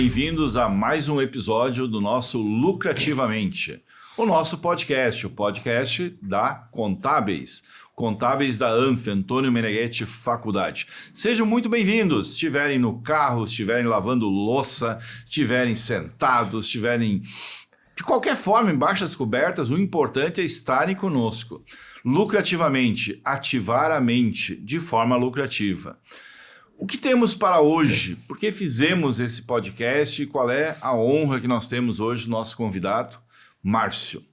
bem-vindos a mais um episódio do nosso Lucrativamente, o nosso podcast, o podcast da Contábeis. Contábeis da ANF, Antônio Meneghetti Faculdade. Sejam muito bem-vindos, se estiverem no carro, se estiverem lavando louça, se estiverem sentados, se estiverem de qualquer forma embaixo das cobertas, o importante é estarem conosco. Lucrativamente, ativar a mente de forma lucrativa. O que temos para hoje? Por que fizemos esse podcast e qual é a honra que nós temos hoje do nosso convidado, Márcio?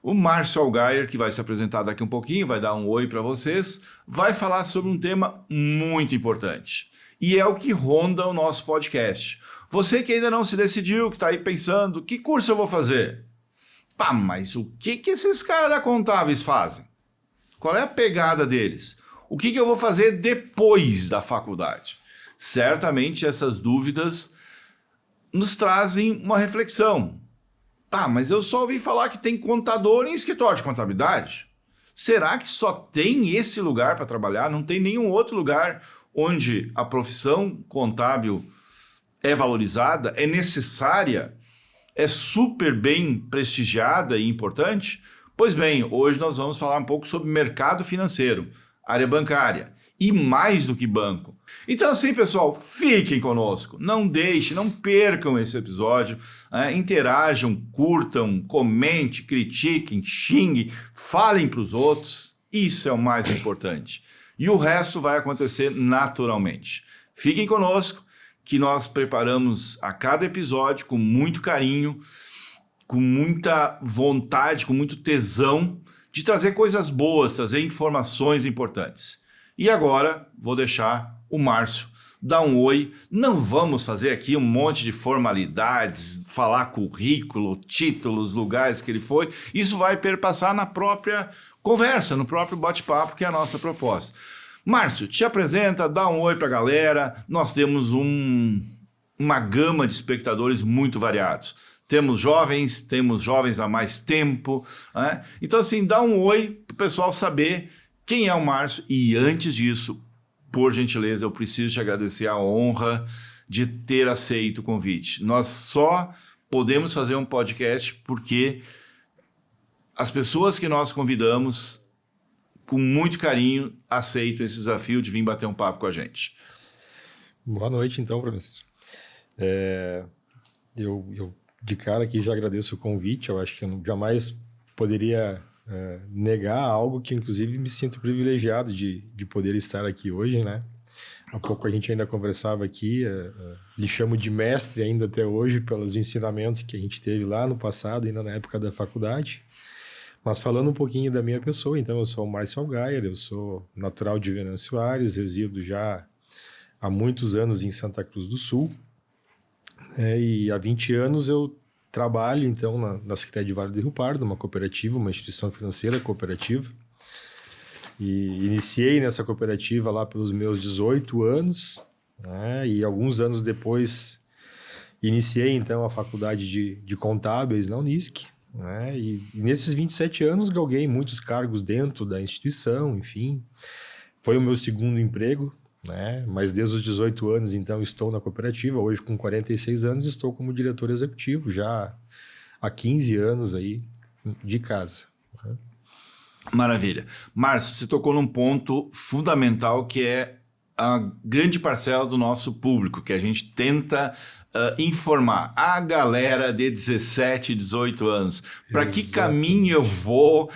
O Márcio Allgaier, que vai se apresentar daqui um pouquinho, vai dar um oi para vocês, vai falar sobre um tema muito importante. E é o que ronda o nosso podcast. Você que ainda não se decidiu, que está aí pensando, que curso eu vou fazer? Pá, mas o que esses caras da Contábeis fazem? Qual é a pegada deles? O que eu vou fazer depois da faculdade? Certamente essas dúvidas nos trazem uma reflexão. Tá, mas eu só ouvi falar que tem contador em escritório de contabilidade. Será que só tem esse lugar para trabalhar? Não tem nenhum outro lugar onde a profissão contábil é valorizada, é necessária, é super bem prestigiada e importante? Pois bem, hoje nós vamos falar um pouco sobre mercado financeiro, área bancária e mais do que banco. Então assim, pessoal, fiquem conosco, não deixem, não percam esse episódio, interajam, curtam, comentem, critiquem, xinguem, falem para os outros, isso é o mais importante. E o resto vai acontecer naturalmente. Fiquem conosco, que nós preparamos a cada episódio com muito carinho, com muita vontade, com muito tesão, de trazer coisas boas, trazer informações importantes. E agora vou deixar o Márcio dar um oi. Não vamos fazer aqui um monte de formalidades, falar currículo, títulos, lugares que ele foi. Isso vai perpassar na própria conversa, no próprio bate-papo, que é a nossa proposta. Márcio, te apresenta, dá um oi para a galera. Nós temos uma gama de espectadores muito variados. Temos jovens há mais tempo, né? Então assim, dá um oi para o pessoal saber quem é o Márcio. E antes disso, por gentileza, eu preciso te agradecer a honra de ter aceito o convite. Nós só podemos fazer um podcast porque as pessoas que nós convidamos, com muito carinho, aceitam esse desafio de vir bater um papo com a gente. Boa noite, então, professor. Eu de cara aqui já agradeço o convite. Eu acho que eu jamais poderia negar algo que, inclusive, me sinto privilegiado de poder estar aqui hoje, né? Há pouco a gente ainda conversava aqui, lhe chamo de mestre ainda até hoje pelos ensinamentos que a gente teve lá no passado, ainda na época da faculdade. Mas falando um pouquinho da minha pessoa, então eu sou o Márcio Allgaier, eu sou natural de Venâncio Aires, resido já há muitos anos em Santa Cruz do Sul, e há 20 anos eu trabalho então na Secretaria de Vale do Rio Pardo, uma cooperativa, uma instituição financeira cooperativa, e iniciei nessa cooperativa lá pelos meus 18 anos, né, e alguns anos depois iniciei então a faculdade de contábeis na Unisc, né? E nesses 27 anos galguei muitos cargos dentro da instituição, enfim, foi o meu segundo emprego, né? Mas desde os 18 anos então estou na cooperativa, hoje com 46 anos estou como diretor executivo, já há 15 anos aí de casa. Né? Maravilha. Márcio, você tocou num ponto fundamental que é a grande parcela do nosso público, que a gente tenta informar a galera de 17, 18 anos. Para que caminho eu vou?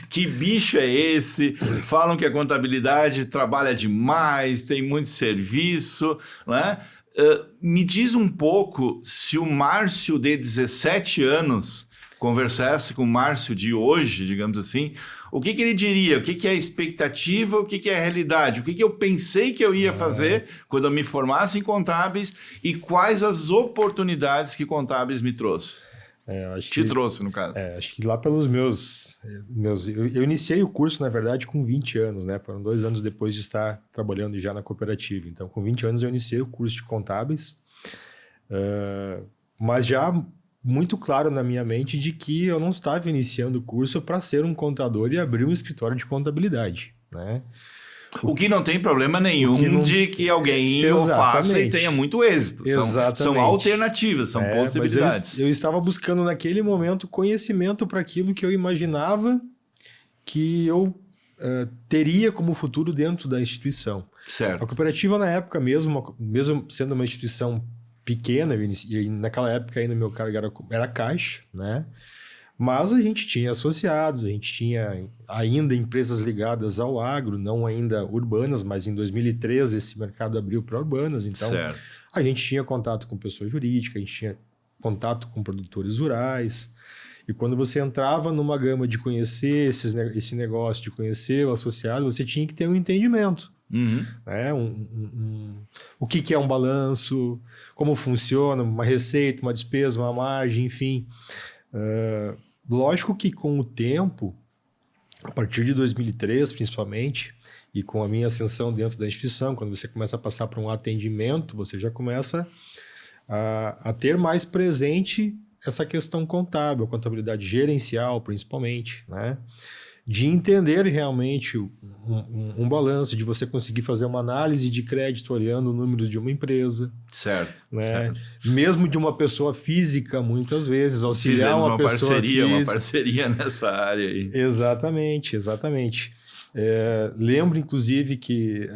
Que bicho é esse? Falam que a contabilidade trabalha demais, tem muito serviço, né? Me diz um pouco se o Márcio de 17 anos conversasse com o Márcio de hoje, digamos assim, o que ele diria? O que é a expectativa? O que é a realidade? O que eu pensei que eu ia fazer quando eu me formasse em contábeis e quais as oportunidades que contábeis me trouxe? Trouxe, no caso. Acho que lá pelos meus eu iniciei o curso, na verdade, com 20 anos, né? Foram 2 anos depois de estar trabalhando já na cooperativa. Então, com 20 anos eu iniciei o curso de contábeis, mas já muito claro na minha mente de que eu não estava iniciando o curso para ser um contador e abrir um escritório de contabilidade, né? O que não tem problema nenhum de que alguém o faça e tenha muito êxito. São alternativas, são possibilidades. Mas eu estava buscando naquele momento conhecimento para aquilo que eu imaginava que eu teria como futuro dentro da instituição. Certo. A cooperativa na época mesmo sendo uma instituição pequena, e naquela época ainda meu cargo era caixa, né? Mas a gente tinha associados, a gente tinha ainda empresas ligadas ao agro, não ainda urbanas, mas em 2013 esse mercado abriu para urbanas, então certo. A gente tinha contato com pessoa jurídica, a gente tinha contato com produtores rurais, e quando você entrava numa gama de conhecer esse negócio, de conhecer o associado, você tinha que ter um entendimento. Uhum. Né? O que é um balanço, como funciona, uma receita, uma despesa, uma margem, enfim... lógico que com o tempo, a partir de 2003 principalmente, e com a minha ascensão dentro da instituição, quando você começa a passar para um atendimento, você já começa a ter mais presente essa questão contábil, a contabilidade gerencial principalmente, né? De entender realmente um balanço, de você conseguir fazer uma análise de crédito olhando números de uma empresa. Certo, né? certo. Mesmo de uma pessoa física, muitas vezes, auxiliar uma pessoa física. Uma parceria nessa área aí. Exatamente. Lembro, inclusive, que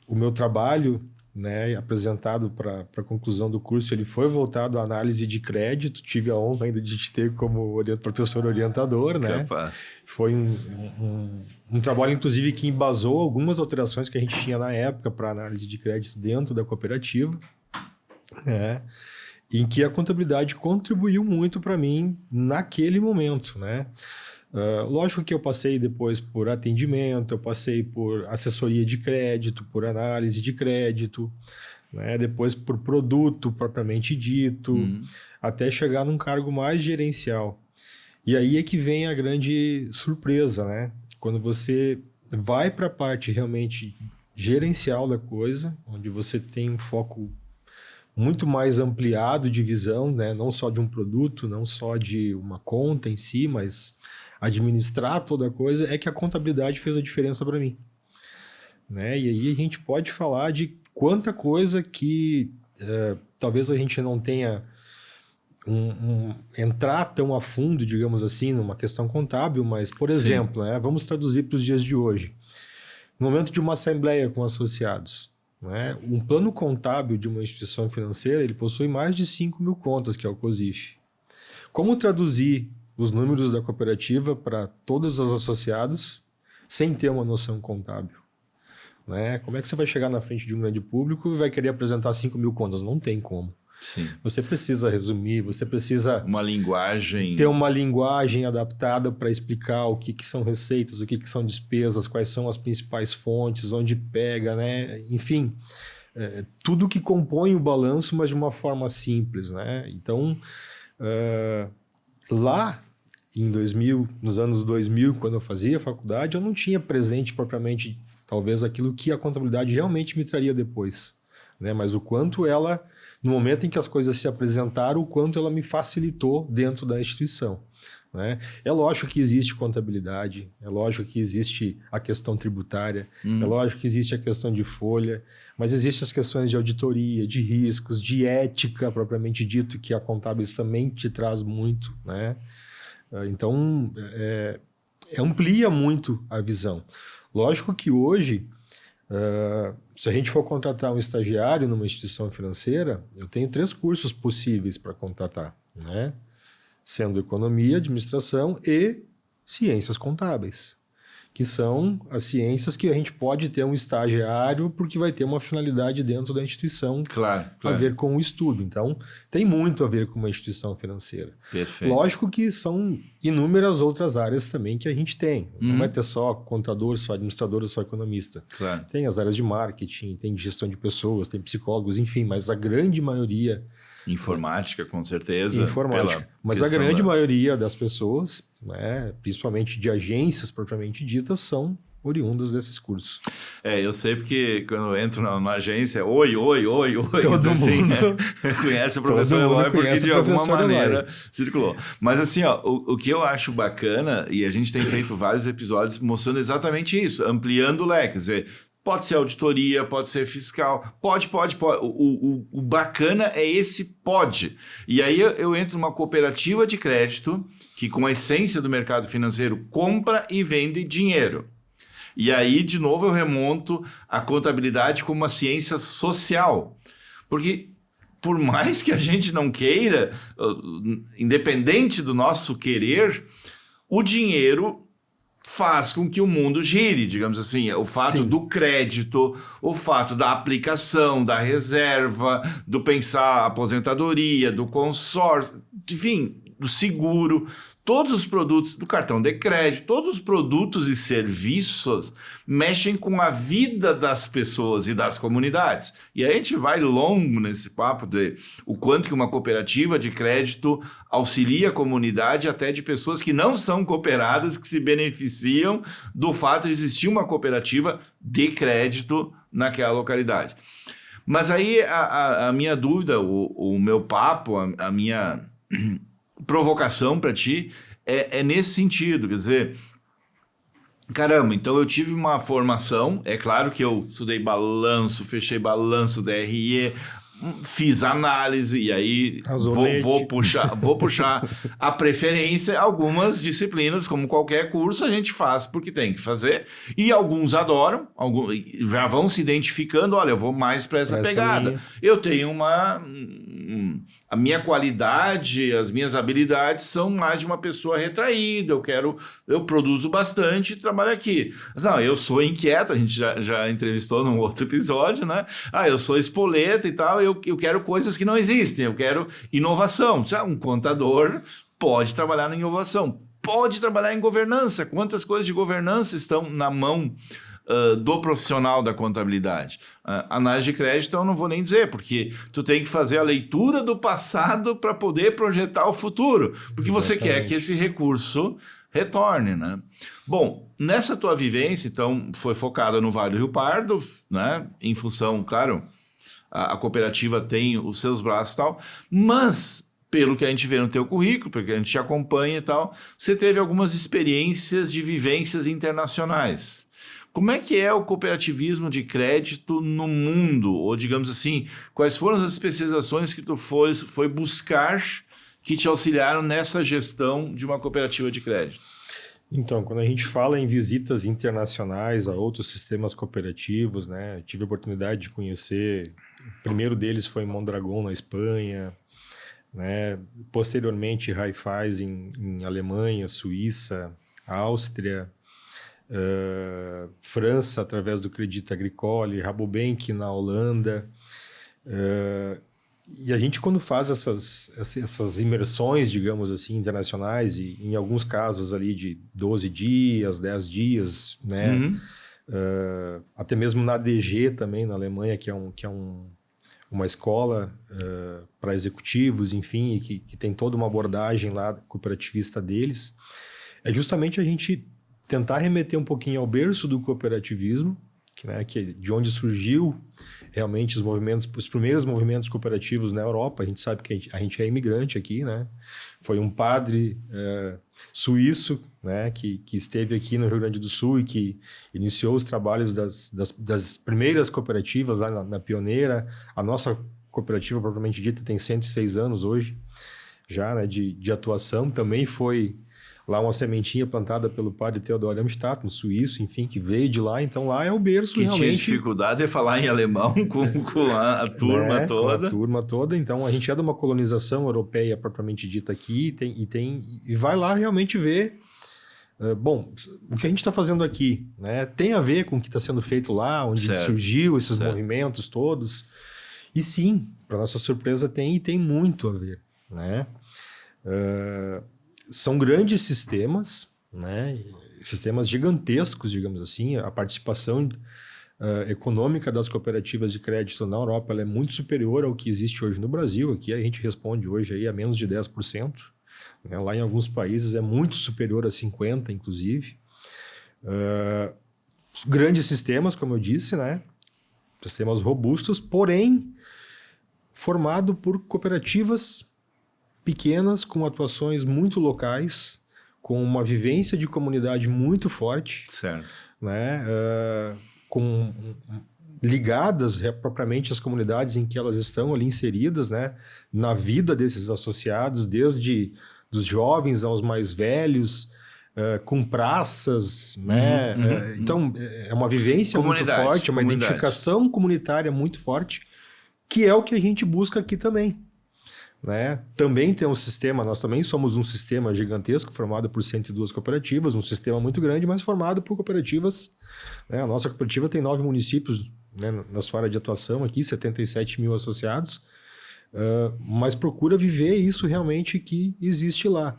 o meu trabalho, né, apresentado para a conclusão do curso, ele foi voltado à análise de crédito. Tive a honra ainda de te ter como professor orientador, né? Capaz. Foi um trabalho, inclusive, que embasou algumas alterações que a gente tinha na época para análise de crédito dentro da cooperativa, né? Em que a contabilidade contribuiu muito para mim naquele momento, né? Lógico que eu passei depois por atendimento, eu passei por assessoria de crédito, por análise de crédito, né? Depois por produto propriamente dito, até chegar num cargo mais gerencial. E aí é que vem a grande surpresa, né? Quando você vai para a parte realmente gerencial da coisa, onde você tem um foco muito mais ampliado de visão, né? Não só de um produto, não só de uma conta em si, mas administrar toda a coisa, é que a contabilidade fez a diferença para mim. Né? E aí a gente pode falar de quanta coisa que talvez a gente não tenha entrar tão a fundo, digamos assim, numa questão contábil, mas, por exemplo, né? Vamos traduzir para os dias de hoje. No momento de uma assembleia com associados, né? Um plano contábil de uma instituição financeira, ele possui mais de 5 mil contas, que é o COSIF. Como traduzir os números da cooperativa para todos os associados sem ter uma noção contábil? Né? Como é que você vai chegar na frente de um grande público e vai querer apresentar 5 mil contas? Não tem como. Sim. Você precisa resumir, você precisa... Uma linguagem... Ter uma linguagem adaptada para explicar o que são receitas, o que são despesas, quais são as principais fontes, onde pega, né? Enfim, tudo que compõe o balanço, mas de uma forma simples, né? Então, lá... nos anos 2000, quando eu fazia faculdade, eu não tinha presente propriamente, talvez, aquilo que a contabilidade realmente me traria depois. Né? Mas o quanto ela, no momento em que as coisas se apresentaram, o quanto ela me facilitou dentro da instituição. Né? É lógico que existe contabilidade, é lógico que existe a questão tributária, é lógico que existe a questão de folha, mas existem as questões de auditoria, de riscos, de ética, propriamente dito, que a contábil também te traz muito, né? Então, amplia muito a visão. Lógico que hoje, se a gente for contratar um estagiário numa instituição financeira, eu tenho 3 cursos possíveis para contratar, né? Sendo economia, administração e ciências contábeis, que são as ciências que a gente pode ter um estagiário porque vai ter uma finalidade dentro da instituição a ver com o estudo. Então, tem muito a ver com uma instituição financeira. Perfeito. Lógico que são inúmeras outras áreas também que a gente tem. Não vai ter só contador, só administrador, só economista. Claro. Tem as áreas de marketing, tem gestão de pessoas, tem psicólogos, enfim, mas a grande maioria... Informática, com certeza. Informática. Mas a grande maioria das pessoas, né, principalmente de agências propriamente ditas, são oriundas desses cursos. Eu sei porque quando eu entro na agência, oi, Todo assim, mundo conhece o professor Eloy porque de alguma maneira Eloy. circulou. Mas assim, ó, o que eu acho bacana, e a gente tem feito vários episódios mostrando exatamente isso, ampliando o leque, quer dizer, pode ser auditoria, pode ser fiscal, pode. O bacana é esse pode. E aí eu entro numa cooperativa de crédito que, com a essência do mercado financeiro, compra e vende dinheiro. E aí, de novo, eu remonto a contabilidade como uma ciência social. Porque, por mais que a gente não queira, independente do nosso querer, o dinheiro faz com que o mundo gire, digamos assim. O fato Sim. do crédito, o fato da aplicação, da reserva, do pensar a aposentadoria, do consórcio, enfim, do seguro, todos os produtos do cartão de crédito, todos os produtos e serviços mexem com a vida das pessoas e das comunidades. E aí a gente vai longo nesse papo de o quanto que uma cooperativa de crédito auxilia a comunidade, até de pessoas que não são cooperadas, que se beneficiam do fato de existir uma cooperativa de crédito naquela localidade. Mas aí a minha dúvida, o meu papo, a minha provocação para ti é nesse sentido, quer dizer, caramba, então eu tive uma formação, é claro que eu estudei balanço, fechei balanço da RE, fiz análise e aí vou puxar a preferência. Algumas disciplinas, como qualquer curso, a gente faz porque tem que fazer, e alguns adoram, alguns já vão se identificando, olha, eu vou mais para essa pegada. Linha. Eu tenho a minha qualidade, as minhas habilidades são mais de uma pessoa retraída, eu produzo bastante e trabalho aqui. Não, eu sou inquieto, a gente já entrevistou num outro episódio, né? Eu sou espoleta e tal, eu quero coisas que não existem, eu quero inovação. Um contador pode trabalhar na inovação, pode trabalhar em governança. Quantas coisas de governança estão na mão do profissional da contabilidade? Análise de crédito eu não vou nem dizer, porque tu tem que fazer a leitura do passado para poder projetar o futuro, porque você quer que esse recurso retorne, né? Bom, nessa tua vivência, então, foi focada no Vale do Rio Pardo, né? Em função, claro, a cooperativa tem os seus braços e tal, mas pelo que a gente vê no teu currículo, porque a gente te acompanha e tal, você teve algumas experiências de vivências internacionais. Como é que é o cooperativismo de crédito no mundo? Ou, digamos assim, quais foram as especializações que tu foi buscar que te auxiliaram nessa gestão de uma cooperativa de crédito? Então, quando a gente fala em visitas internacionais a outros sistemas cooperativos, né, tive a oportunidade de conhecer, o primeiro deles foi em Mondragón, na Espanha, né, posteriormente Raiffeisen em Alemanha, Suíça, Áustria, França através do Crédit Agricole, Rabobank na Holanda. E a gente, quando faz essas imersões, digamos assim, internacionais, e em alguns casos ali de 12 dias, 10 dias, né? Até mesmo na DG também, na Alemanha, que é uma escola para executivos, enfim, e que tem toda uma abordagem lá cooperativista deles, é justamente a gente tentar remeter um pouquinho ao berço do cooperativismo, né, que é de onde surgiu realmente os primeiros movimentos cooperativos na Europa. A gente sabe que a gente é imigrante aqui, né? Foi um padre suíço, né, que esteve aqui no Rio Grande do Sul e que iniciou os trabalhos das primeiras cooperativas lá na Pioneira. A nossa cooperativa, propriamente dita, tem 106 anos hoje já, né, de atuação. Também foi lá uma sementinha plantada pelo padre Theodor Amstadt, um suíço, enfim, que veio de lá. Então lá é o berço que realmente. Tinha dificuldade de falar em alemão com a turma, né, toda. Com a turma toda. Então a gente é de uma colonização europeia propriamente dita aqui e vai lá realmente ver. Bom, o que a gente está fazendo aqui, né, tem a ver com o que está sendo feito lá, onde surgiu esses movimentos todos. E sim, para nossa surpresa tem muito a ver, né? São grandes sistemas, né? Sistemas gigantescos, digamos assim. A participação econômica das cooperativas de crédito na Europa ela é muito superior ao que existe hoje no Brasil. Aqui a gente responde hoje aí a menos de 10%. Né? Lá em alguns países é muito superior a 50%, inclusive. grandes sistemas, como eu disse, né? Sistemas robustos, porém formado por cooperativas pequenas, com atuações muito locais, com uma vivência de comunidade muito forte, Certo. né? Ligadas propriamente às comunidades em que elas estão ali inseridas, né? Na vida desses associados, desde dos jovens aos mais velhos, com praças, né? Então, é uma vivência muito forte, uma identificação comunitária muito forte, que é o que a gente busca aqui também. Né? Também tem um sistema, nós também somos um sistema gigantesco, formado por 102 cooperativas, um sistema muito grande, mas formado por cooperativas. Né? A nossa cooperativa tem 9 municípios, né, na sua área de atuação aqui, 77 mil associados, mas procura viver isso realmente que existe lá.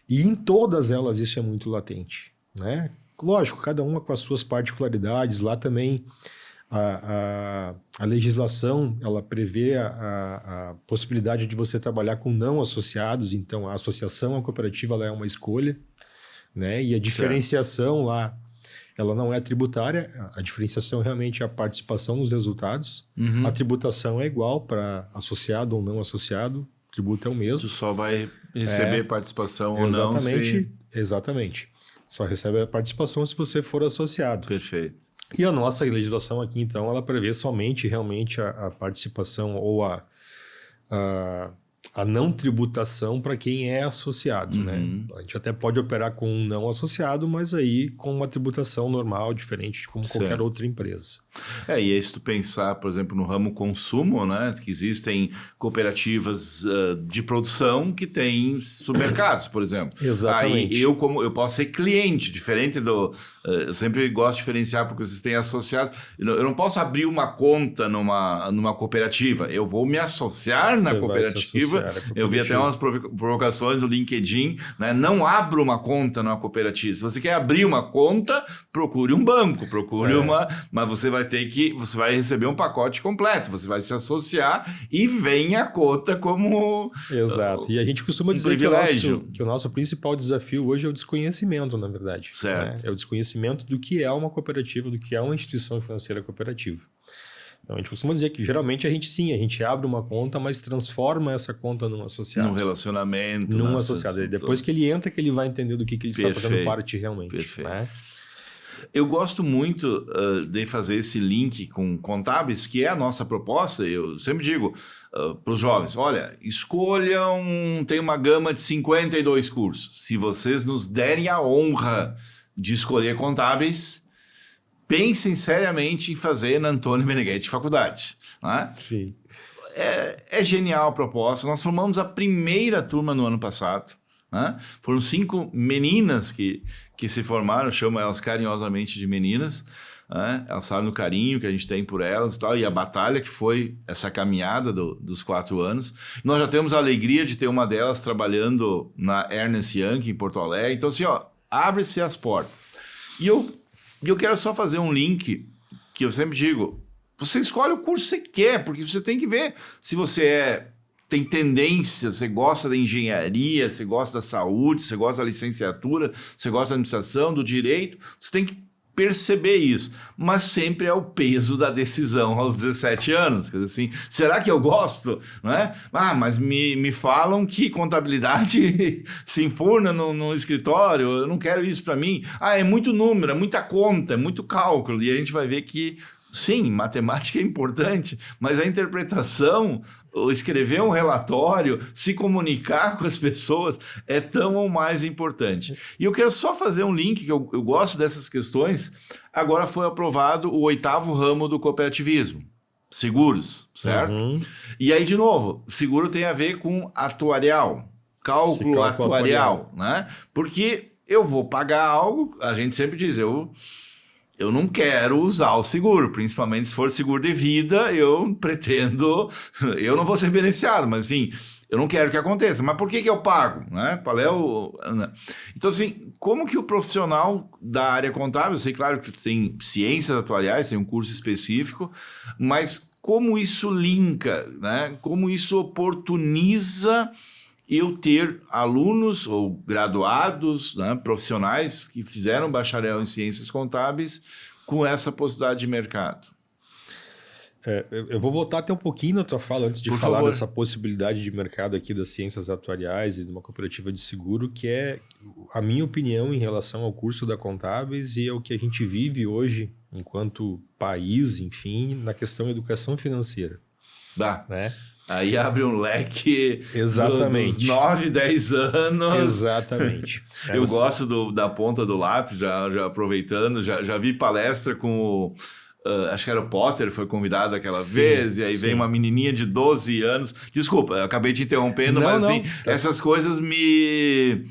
E em todas elas isso é muito latente. Né? Lógico, cada uma com as suas particularidades. Lá também a legislação, ela prevê a possibilidade de você trabalhar com não associados, então a associação, a cooperativa, ela é uma escolha, né? E a diferenciação lá, ela não é tributária, a diferenciação realmente é a participação nos resultados. A tributação é igual para associado ou não associado, o tributo é o mesmo. Tu só vai receber participação ou não. Exatamente. Só recebe a participação se você for associado. Perfeito. E a nossa legislação aqui, então, ela prevê somente realmente a participação ou a não tributação para quem é associado. Né? A gente até pode operar com um não associado, mas aí com uma tributação normal, diferente como qualquer outra empresa. E aí se tu pensar, por exemplo, no ramo consumo, né, que existem cooperativas de produção que têm supermercados, por exemplo. Exatamente. Aí eu posso ser cliente, diferente do... eu sempre gosto de diferenciar porque vocês têm associados. Eu não posso abrir uma conta numa cooperativa. Eu vou me associar na cooperativa. Eu vi até umas provocações do LinkedIn, né? Não abra uma conta numa cooperativa. Se você quer abrir uma conta, procure um banco, mas você vai receber um pacote completo, você vai se associar e vem a cota como Exato. E a gente costuma dizer que o nosso principal desafio hoje é o desconhecimento, na verdade. Certo. Né? É o desconhecimento do que é uma cooperativa, do que é uma instituição financeira cooperativa. Então, a gente costuma dizer que geralmente a gente abre uma conta, mas transforma essa conta num associado. Num relacionamento. Num associado. E depois que ele entra, que ele vai entender do que ele está fazendo parte realmente. Perfeito. Né? Eu gosto muito de fazer esse link com contábeis, que é a nossa proposta. Eu sempre digo para os jovens, olha, tem uma gama de 52 cursos. Se vocês nos derem a honra de escolher contábeis, pensem seriamente em fazer na Antônio Meneghetti Faculdade. Né? Sim. É genial a proposta. Nós formamos a primeira turma no ano passado. Né? Foram 5 meninas que se formaram, eu chamo elas carinhosamente de meninas. Né? Elas sabem o carinho que a gente tem por elas e a batalha que foi essa caminhada dos 4 anos. Nós já temos a alegria de ter uma delas trabalhando na Ernst Young, em Porto Alegre. Então, assim, abre-se as portas. E eu quero só fazer um link que eu sempre digo, você escolhe o curso que você quer, porque você tem que ver se você tem tendência, você gosta da engenharia, você gosta da saúde, você gosta da licenciatura, você gosta da administração, do direito, você tem que perceber isso, mas sempre é o peso da decisão aos 17 anos, quer dizer assim, será que eu gosto? Não é? Mas me falam que contabilidade se enfurna no escritório, eu não quero isso para mim, é muito número, é muita conta, é muito cálculo, e a gente vai ver que sim, matemática é importante, mas a interpretação, escrever um relatório, se comunicar com as pessoas é tão ou mais importante. E eu quero só fazer um link, que eu gosto dessas questões. Agora foi aprovado o 8º ramo do cooperativismo, seguros, certo? E aí, de novo, seguro tem a ver com atuarial, cálculo atuarial, né? Porque eu vou pagar algo, a gente sempre diz, eu não quero usar o seguro, principalmente se for seguro de vida, eu não vou ser beneficiado, mas assim, eu não quero que aconteça. Mas por que eu pago? Né? Qual é Então, assim, como que o profissional da área contábil, eu sei, claro, que tem ciências atuariais, tem um curso específico, mas como isso linka, né? Como isso oportuniza eu ter alunos ou graduados, né, profissionais que fizeram bacharel em ciências contábeis com essa possibilidade de mercado? Eu vou voltar até um pouquinho na tua fala antes de Por falar favor. dessa possibilidade de mercado aqui das ciências atuariais e de uma cooperativa de seguro, que é a minha opinião em relação ao curso da Contábeis e ao que a gente vive hoje enquanto país, enfim, na questão da educação financeira. Dá. Né? Aí abre um leque Exatamente. dos 9, 10 anos. Exatamente. Eu gosto da ponta do lápis, já aproveitando, já vi palestra com o... acho que era o Potter, foi convidado aquela vez, e aí vem uma menininha de 12 anos. Desculpa, eu acabei te interrompendo, mas assim, essas coisas me...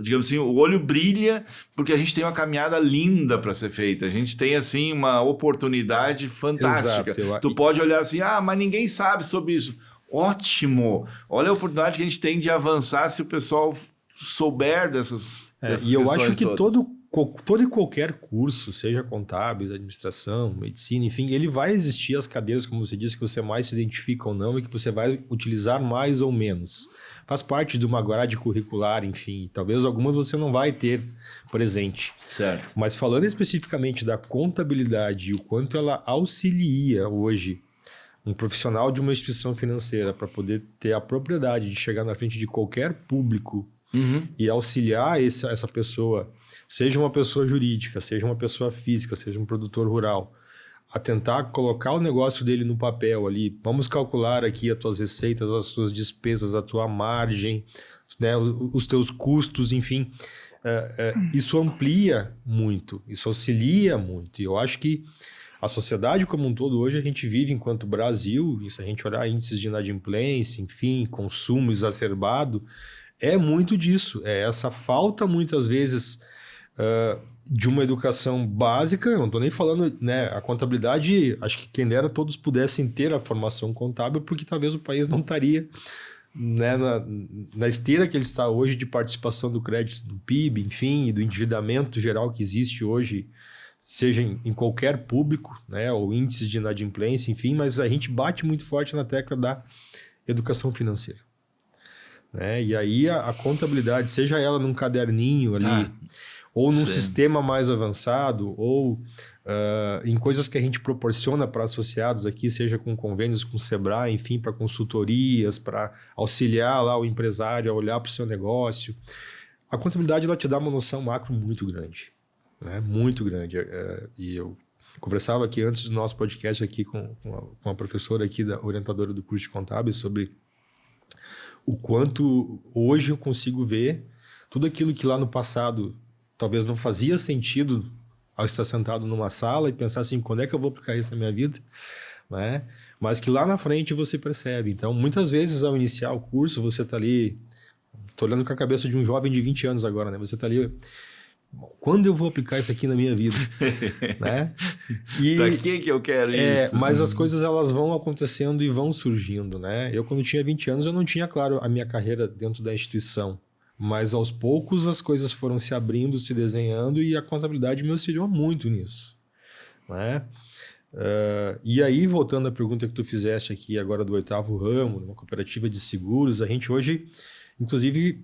digamos assim, o olho brilha porque a gente tem uma caminhada linda para ser feita. A gente tem, assim, uma oportunidade fantástica. Exato. Tu pode olhar assim, mas ninguém sabe sobre isso. Ótimo! Olha a oportunidade que a gente tem de avançar se o pessoal souber dessas e eu acho que todas. todo e qualquer curso, seja contábeis, administração, medicina, enfim, ele vai existir as cadeiras, como você disse, que você mais se identifica ou não e que você vai utilizar mais ou menos. Faz parte de uma grade curricular, enfim. Talvez algumas você não vai ter presente. Certo. Mas falando especificamente da contabilidade e o quanto ela auxilia hoje um profissional de uma instituição financeira para poder ter a propriedade de chegar na frente de qualquer público e auxiliar essa pessoa, seja uma pessoa jurídica, seja uma pessoa física, seja um produtor rural, a tentar colocar o negócio dele no papel ali. Vamos calcular aqui as tuas receitas, as tuas despesas, a tua margem, né, os teus custos, enfim. Isso amplia muito, isso auxilia muito. E eu acho que a sociedade como um todo hoje a gente vive enquanto Brasil, e se a gente olhar índices de inadimplência, enfim, consumo exacerbado, é muito disso. É essa falta, muitas vezes, de uma educação básica. Eu não estou nem falando, né, a contabilidade, acho que quem dera todos pudessem ter a formação contábil, porque talvez o país não estaria, né, na esteira que ele está hoje de participação do crédito do PIB, enfim, e do endividamento geral que existe hoje, seja em qualquer público, né, ou índices de inadimplência, enfim, mas a gente bate muito forte na tecla da educação financeira. Né? E aí a contabilidade, seja ela num caderninho ali, ou num sistema mais avançado, ou em coisas que a gente proporciona para associados aqui, seja com convênios com o Sebrae, enfim, para consultorias, para auxiliar lá o empresário a olhar para o seu negócio. A contabilidade ela te dá uma noção macro muito grande, né? Muito grande. E eu conversava aqui antes do nosso podcast aqui com a professora aqui, orientadora do curso de contábeis, sobre o quanto hoje eu consigo ver tudo aquilo que lá no passado talvez não fazia sentido ao estar sentado numa sala e pensar assim, quando é que eu vou aplicar isso na minha vida? Né? Mas que lá na frente você percebe. Então, muitas vezes ao iniciar o curso, você está ali, estou olhando com a cabeça de um jovem de 20 anos agora, né? Você está ali, quando eu vou aplicar isso aqui na minha vida? Né? E, pra que eu quero isso? Mas as coisas elas vão acontecendo e vão surgindo, né? Eu, quando tinha 20 anos, eu não tinha, claro, a minha carreira dentro da instituição. Mas aos poucos as coisas foram se abrindo, se desenhando e a contabilidade me auxiliou muito nisso. Né? E aí, voltando à pergunta que tu fizeste aqui agora do 8º ramo, uma cooperativa de seguros, a gente hoje, inclusive,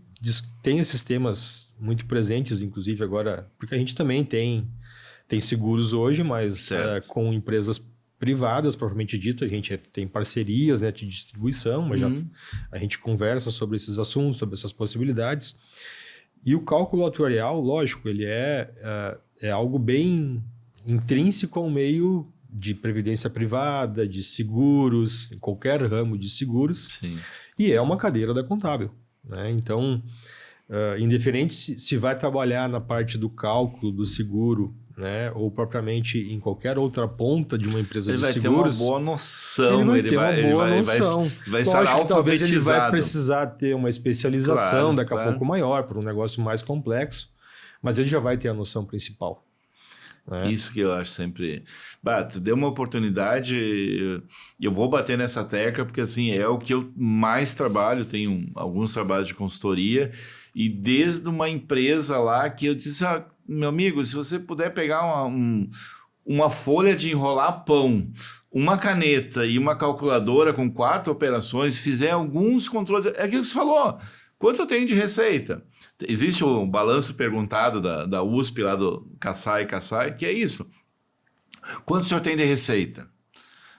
tem esses temas muito presentes, inclusive agora, porque a gente também tem seguros hoje, mas com empresas privadas, propriamente dito, a gente tem parcerias, né, de distribuição, mas já a gente conversa sobre esses assuntos, sobre essas possibilidades. E o cálculo atuarial, lógico, ele é algo bem intrínseco ao meio de previdência privada, de seguros, em qualquer ramo de seguros. Sim. E é uma cadeira da contábil. Né? Então, indiferente se vai trabalhar na parte do cálculo do seguro, né, ou propriamente em qualquer outra ponta de uma empresa de seguros, ele vai ter uma boa noção, vai estar alfabetizado. Talvez ele vai precisar ter uma especialização daqui a pouco maior, para um negócio mais complexo, mas ele já vai ter a noção principal. Né? Isso que eu acho sempre... tu deu uma oportunidade, eu vou bater nessa tecla, porque assim, é o que eu mais trabalho, tenho alguns trabalhos de consultoria, e desde uma empresa lá que eu disse, meu amigo, se você puder pegar uma folha de enrolar pão, uma caneta e uma calculadora com 4 operações, fizer alguns controles, é aquilo que você falou, Quanto eu tenho de receita? Existe um balanço perguntado da USP, lá do Kassai, que é isso. Quanto o senhor tem de receita?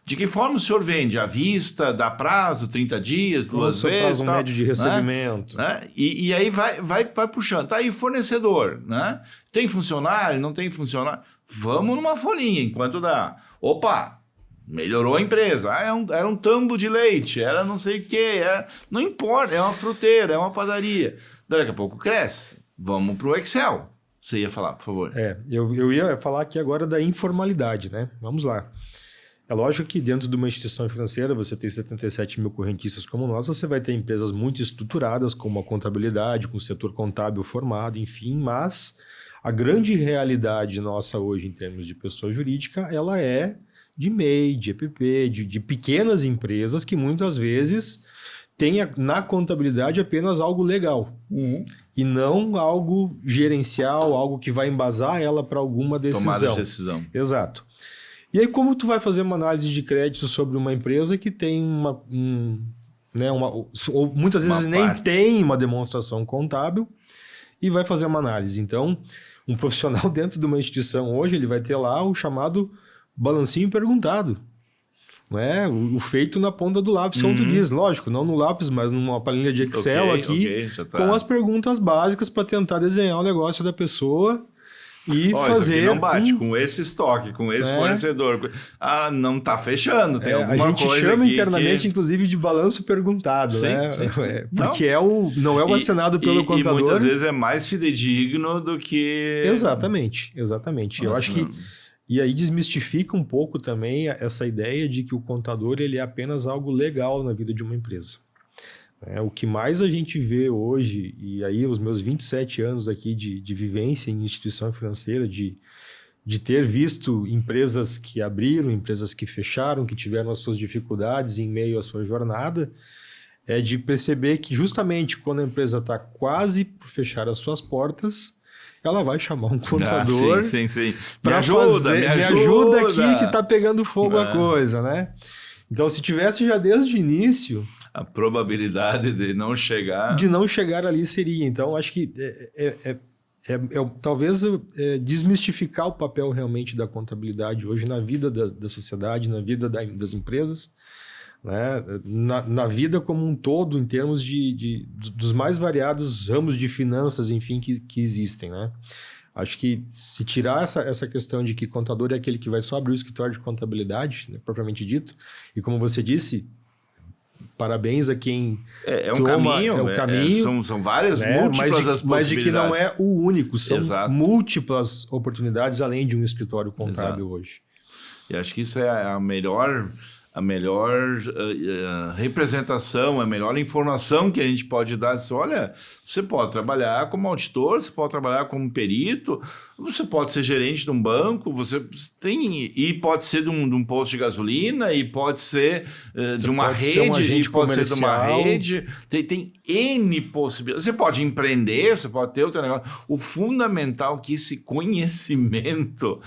De que forma o senhor vende? À vista, dá prazo, 30 dias, 2 vezes? Prazo tal, médio de recebimento. Né? E aí vai puxando. Tá aí fornecedor, né? Tem funcionário, não tem funcionário? Vamos numa folhinha, enquanto dá. Opa, melhorou a empresa. Era um tambo de leite, era não sei o quê. Não importa, é uma fruteira, é uma padaria. Daqui a pouco cresce. Vamos para o Excel. Você ia falar, por favor. Eu ia falar aqui agora da informalidade, né? Vamos lá. É lógico que dentro de uma instituição financeira, você tem 77 mil correntistas como nós, você vai ter empresas muito estruturadas, como a contabilidade, com o setor contábil formado, enfim, mas a grande realidade nossa hoje, em termos de pessoa jurídica, ela é de MEI, de EPP, de pequenas empresas que muitas vezes têm na contabilidade apenas algo legal. E não algo gerencial, algo que vai embasar ela para alguma decisão. Tomada de decisão. Exato. E aí, como tu vai fazer uma análise de crédito sobre uma empresa que tem ou muitas vezes nem tem uma demonstração contábil e vai fazer uma análise? Então, um profissional dentro de uma instituição hoje, ele vai ter lá o chamado balancinho perguntado. Né? O feito na ponta do lápis, como tu diz. Lógico, não no lápis, mas numa planilha de Excel com as perguntas básicas para tentar desenhar o negócio da pessoa. E fazer. Isso aqui não bate com esse estoque, com esse fornecedor. Não está fechando, tem alguma coisa. A gente chama internamente, inclusive, de balanço perguntado, sim, né? Sim. Porque não é o assinado pelo contador. E muitas vezes é mais fidedigno do que. Exatamente. Eu acho que. E aí desmistifica um pouco também essa ideia de que o contador ele é apenas algo legal na vida de uma empresa. O que mais a gente vê hoje, e aí os meus 27 anos aqui de vivência em instituição financeira, de ter visto empresas que abriram, empresas que fecharam, que tiveram as suas dificuldades em meio à sua jornada, é de perceber que justamente quando a empresa está quase por fechar as suas portas, ela vai chamar um contador para me ajuda aqui que está pegando fogo a coisa, né? Então, se tivesse já desde o início... A probabilidade de não chegar... De não chegar ali seria. Então, acho que talvez desmistificar o papel realmente da contabilidade hoje na vida da sociedade, na vida das empresas, né? Na vida como um todo, em termos dos mais variados ramos de finanças, enfim, que existem, né? Acho que se tirar essa questão de que contador é aquele que vai só abrir o escritório de contabilidade, né, propriamente dito, e como você disse... Parabéns a quem caminho. São várias, né? múltiplas as possibilidades. Mas de que não é o único, são múltiplas oportunidades além de um escritório contábil hoje. E acho que isso é a melhor representação, a melhor informação que a gente pode dar. Olha, você pode trabalhar como auditor, você pode trabalhar como perito, você pode ser gerente de um banco, e pode ser de um posto de gasolina, e pode ser de uma rede, e pode ser de uma rede. Tem N possibilidades. Você pode empreender, você pode ter o teu negócio. O fundamental é que esse conhecimento,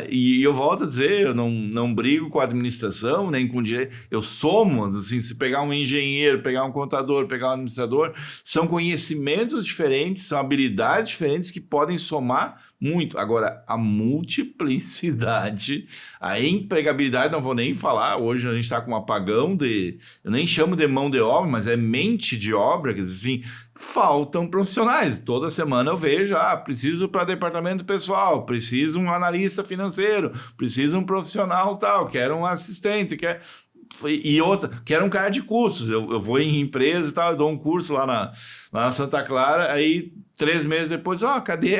e eu volto a dizer, eu não brigo com a administração, nem com direito, eu somo, assim, se pegar um engenheiro, pegar um contador, pegar um administrador, são conhecimentos diferentes, são habilidades diferentes que podem somar muito. Agora, a multiplicidade, a empregabilidade, não vou nem falar, hoje a gente está com um apagão eu nem chamo de mão de obra, mas é mente de obra, quer dizer assim, faltam profissionais. Toda semana eu vejo, preciso para departamento pessoal, preciso um analista financeiro, preciso um profissional tal, quero um assistente, quero um cara de cursos. Eu vou em empresa e tal, eu dou um curso lá na Santa Clara, aí 3 meses depois, cadê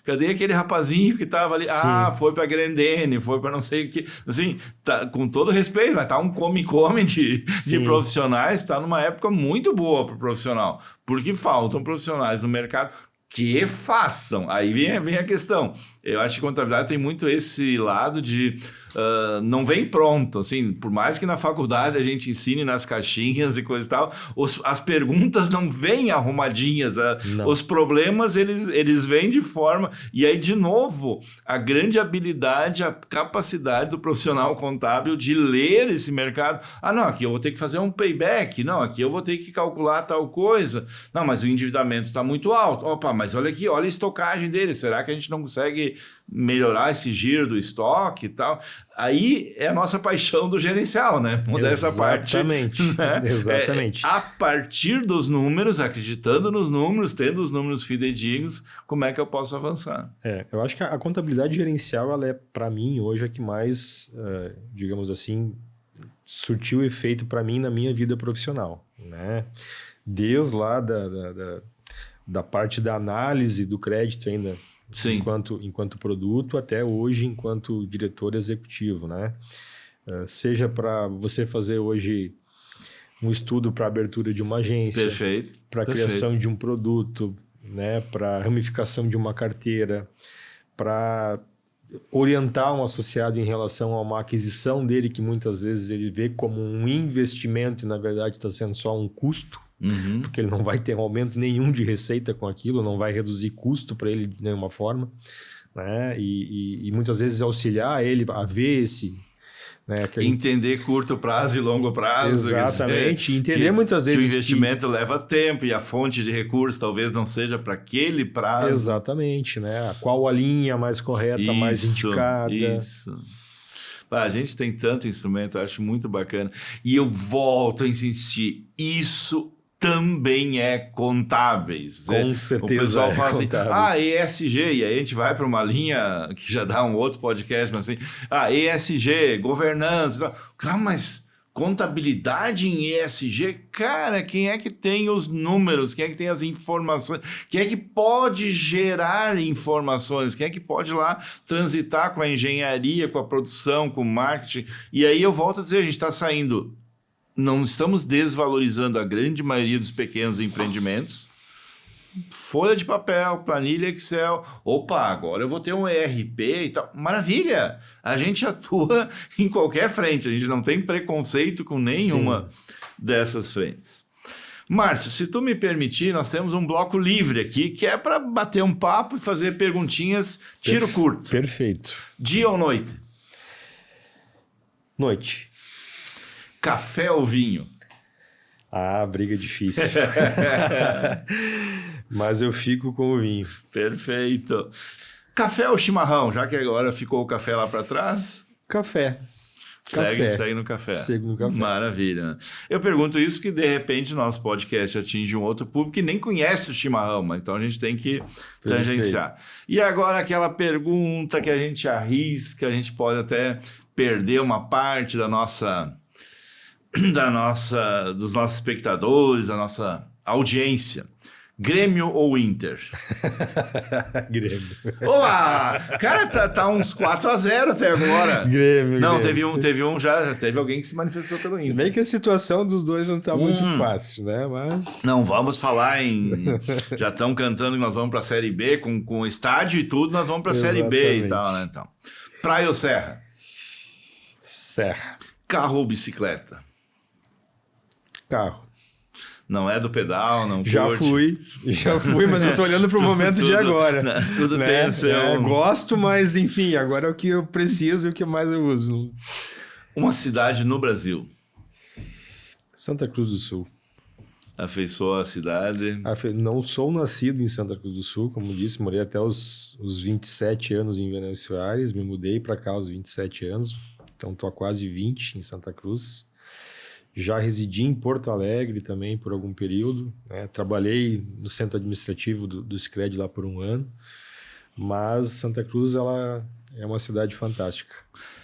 aquele rapazinho que estava ali? Sim. Foi para Grendene, foi para não sei o que. Assim, tá, com todo respeito, mas tá um come de profissionais, está numa época muito boa para o profissional, porque faltam profissionais no mercado que façam. Aí vem a questão. Eu acho que contabilidade tem muito esse lado de não vem pronto, assim, por mais que na faculdade a gente ensine nas caixinhas e coisa e tal, as perguntas não vêm arrumadinhas, os problemas eles vêm de forma, e aí de novo, a grande habilidade, a capacidade do profissional contábil de ler esse mercado. Não, aqui eu vou ter que fazer um payback, não, aqui eu vou ter que calcular tal coisa, não, mas o endividamento está muito alto, opa, mas olha aqui, olha a estocagem dele, será que a gente não consegue melhorar esse giro do estoque e tal? Aí é a nossa paixão do gerencial, né? Essa parte. Exatamente. Né? Exatamente. A partir dos números, acreditando nos números, tendo os números fidedignos, como é que eu posso avançar? Eu acho que a contabilidade gerencial, ela é, para mim, hoje, a que mais, digamos assim, surtiu efeito para mim na minha vida profissional, né? Desde lá da parte da análise do crédito ainda, sim, enquanto produto, até hoje enquanto diretor executivo, né? Seja para você fazer hoje um estudo para abertura de uma agência, para a criação de um produto, né? Para a ramificação de uma carteira, para orientar um associado em relação a uma aquisição dele, que muitas vezes ele vê como um investimento e na verdade está sendo só um custo, porque ele não vai ter aumento nenhum de receita com aquilo, não vai reduzir custo para ele de nenhuma forma, né? E muitas vezes auxiliar ele a ver esse... Né, entender curto prazo e longo prazo. Exatamente, entender muitas vezes que o investimento leva tempo e a fonte de recursos talvez não seja para aquele prazo. Exatamente, né? Qual a linha mais correta, mais indicada. Isso. A gente tem tanto instrumento, eu acho muito bacana. E eu volto a insistir, isso também é contábeis. Com certeza. O pessoal fala assim, ESG, e aí a gente vai para uma linha que já dá um outro podcast, mas assim, ESG, governança, mas contabilidade em ESG, cara, quem é que tem os números, quem é que tem as informações, quem é que pode gerar informações, quem é que pode lá transitar com a engenharia, com a produção, com o marketing, e aí eu volto a dizer, a gente está saindo... Não estamos desvalorizando a grande maioria dos pequenos empreendimentos. Folha de papel, planilha Excel. Opa, agora eu vou ter um ERP e tal. Maravilha! A gente atua em qualquer frente. A gente não tem preconceito com nenhuma dessas frentes. Márcio, se tu me permitir, nós temos um bloco livre aqui, que é para bater um papo e fazer perguntinhas tiro curto. Perfeito. Dia ou noite? Noite. Café ou vinho? Briga difícil. Mas eu fico com o vinho. Perfeito. Café ou chimarrão? Já que agora ficou o café lá para trás? Café. Segue no café. Segue no café. Maravilha. Eu pergunto isso porque, de repente, nosso podcast atinge um outro público que nem conhece o chimarrão, mas então a gente tem que tangenciar. E agora aquela pergunta que a gente arrisca, a gente pode até perder uma parte dos nossos espectadores, da nossa audiência. Grêmio ou Inter? Grêmio. Olá! Cara, tá uns 4-0 até agora. Grêmio. Não, Grêmio. teve alguém que se manifestou pelo Inter. Bem que a situação dos dois não tá muito fácil, né? Mas... Não, vamos falar em... Já estão cantando que nós vamos pra Série B, com estádio e tudo, nós vamos pra Série B e tal, né? Então, praia ou serra? Serra. Carro ou bicicleta? Carro. Não é do pedal, não curte? Já fui, mas eu tô olhando pro momento de agora. Tudo tem o seu... Gosto, mas enfim, agora é o que eu preciso e o que mais eu uso. Uma cidade no Brasil? Santa Cruz do Sul. Afeiçoa a cidade? Não sou nascido em Santa Cruz do Sul, como disse, morei até os 27 anos em Venâncio Aires, me mudei para cá aos 27 anos, então tô há quase 20 em Santa Cruz. Já residi em Porto Alegre também por algum período, né? Trabalhei no centro administrativo do Sicredi lá por um ano, mas Santa Cruz ela é uma cidade fantástica.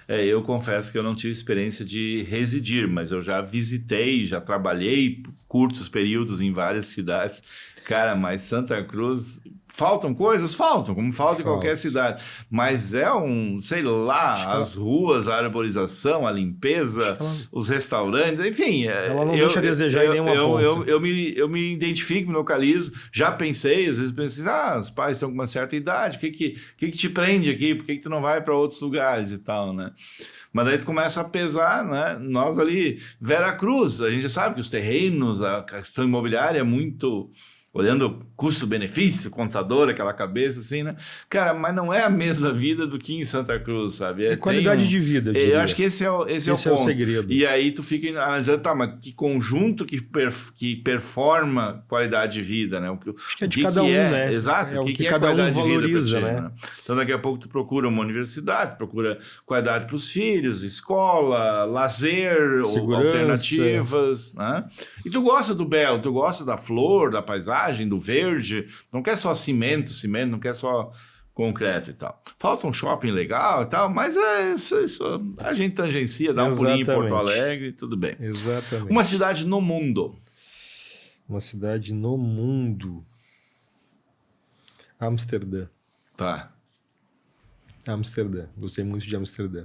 Eu confesso que eu não tive experiência de residir, mas eu já visitei, já trabalhei por curtos períodos em várias cidades. Cara, mas Santa Cruz... Faltam coisas? Faltam, como falta em qualquer cidade. Mas é sei lá, as ruas, a arborização, a limpeza, os restaurantes, enfim. Ela não deixa a desejar em nenhuma ponta. Eu me identifico, me localizo. Já pensei, às vezes penso assim, os pais estão com uma certa idade, o que te prende aqui? Por que tu não vai para outros lugares e tal, né? Mas daí tu começa a pesar, né? Nós ali, Vera Cruz, a gente já sabe que os terrenos, a questão imobiliária é muito... Olhando custo-benefício, contador, aquela cabeça assim, né? Cara, mas não é a mesma vida do que em Santa Cruz, sabe? É qualidade de vida, eu acho que esse é o ponto. O segredo. E aí tu fica analisando, mas que conjunto que performa qualidade de vida, né? Acho que é de cada um, né? Exato. O que cada um valoriza, né? Então daqui a pouco tu procura uma universidade, procura qualidade para os filhos, escola, lazer, alternativas, né? E tu gosta do belo, tu gosta da flor, da paisagem, do verde, não quer só cimento, não quer só concreto e tal. Falta um shopping legal e tal, mas isso a gente tangencia, dá um pulinho em Porto Alegre, tudo bem. Exatamente. Uma cidade no mundo. Uma cidade no mundo. Amsterdã. Tá. Amsterdã. Gostei muito de Amsterdã.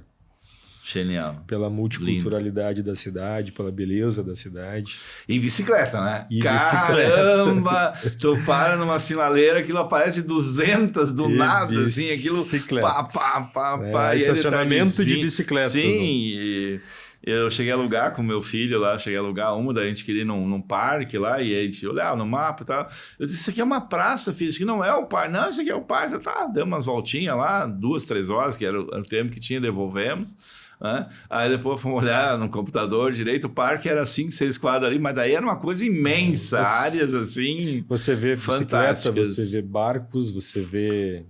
Genial. Pela multiculturalidade da cidade, pela beleza da cidade. E bicicleta, né? Caramba! Tu para numa sinaleira, aquilo aparece 200 do nada, assim, aquilo... Pá. Estacionamento de bicicletas. Sim, eu cheguei a alugar com meu filho lá, daí a gente queria ir num parque lá, e a gente olhava no mapa e tal. Eu disse, isso aqui é uma praça, filho, isso aqui não é o parque. Não, isso aqui é o parque. Tá, demos umas voltinhas lá, 2, 3 horas, que era o tempo que tinha, devolvemos. Né? Aí depois fomos olhar no computador direito, o parque era 5, 6 quadros ali, mas daí era uma coisa imensa, áreas assim. Você vê bicicleta, você vê barcos, você vê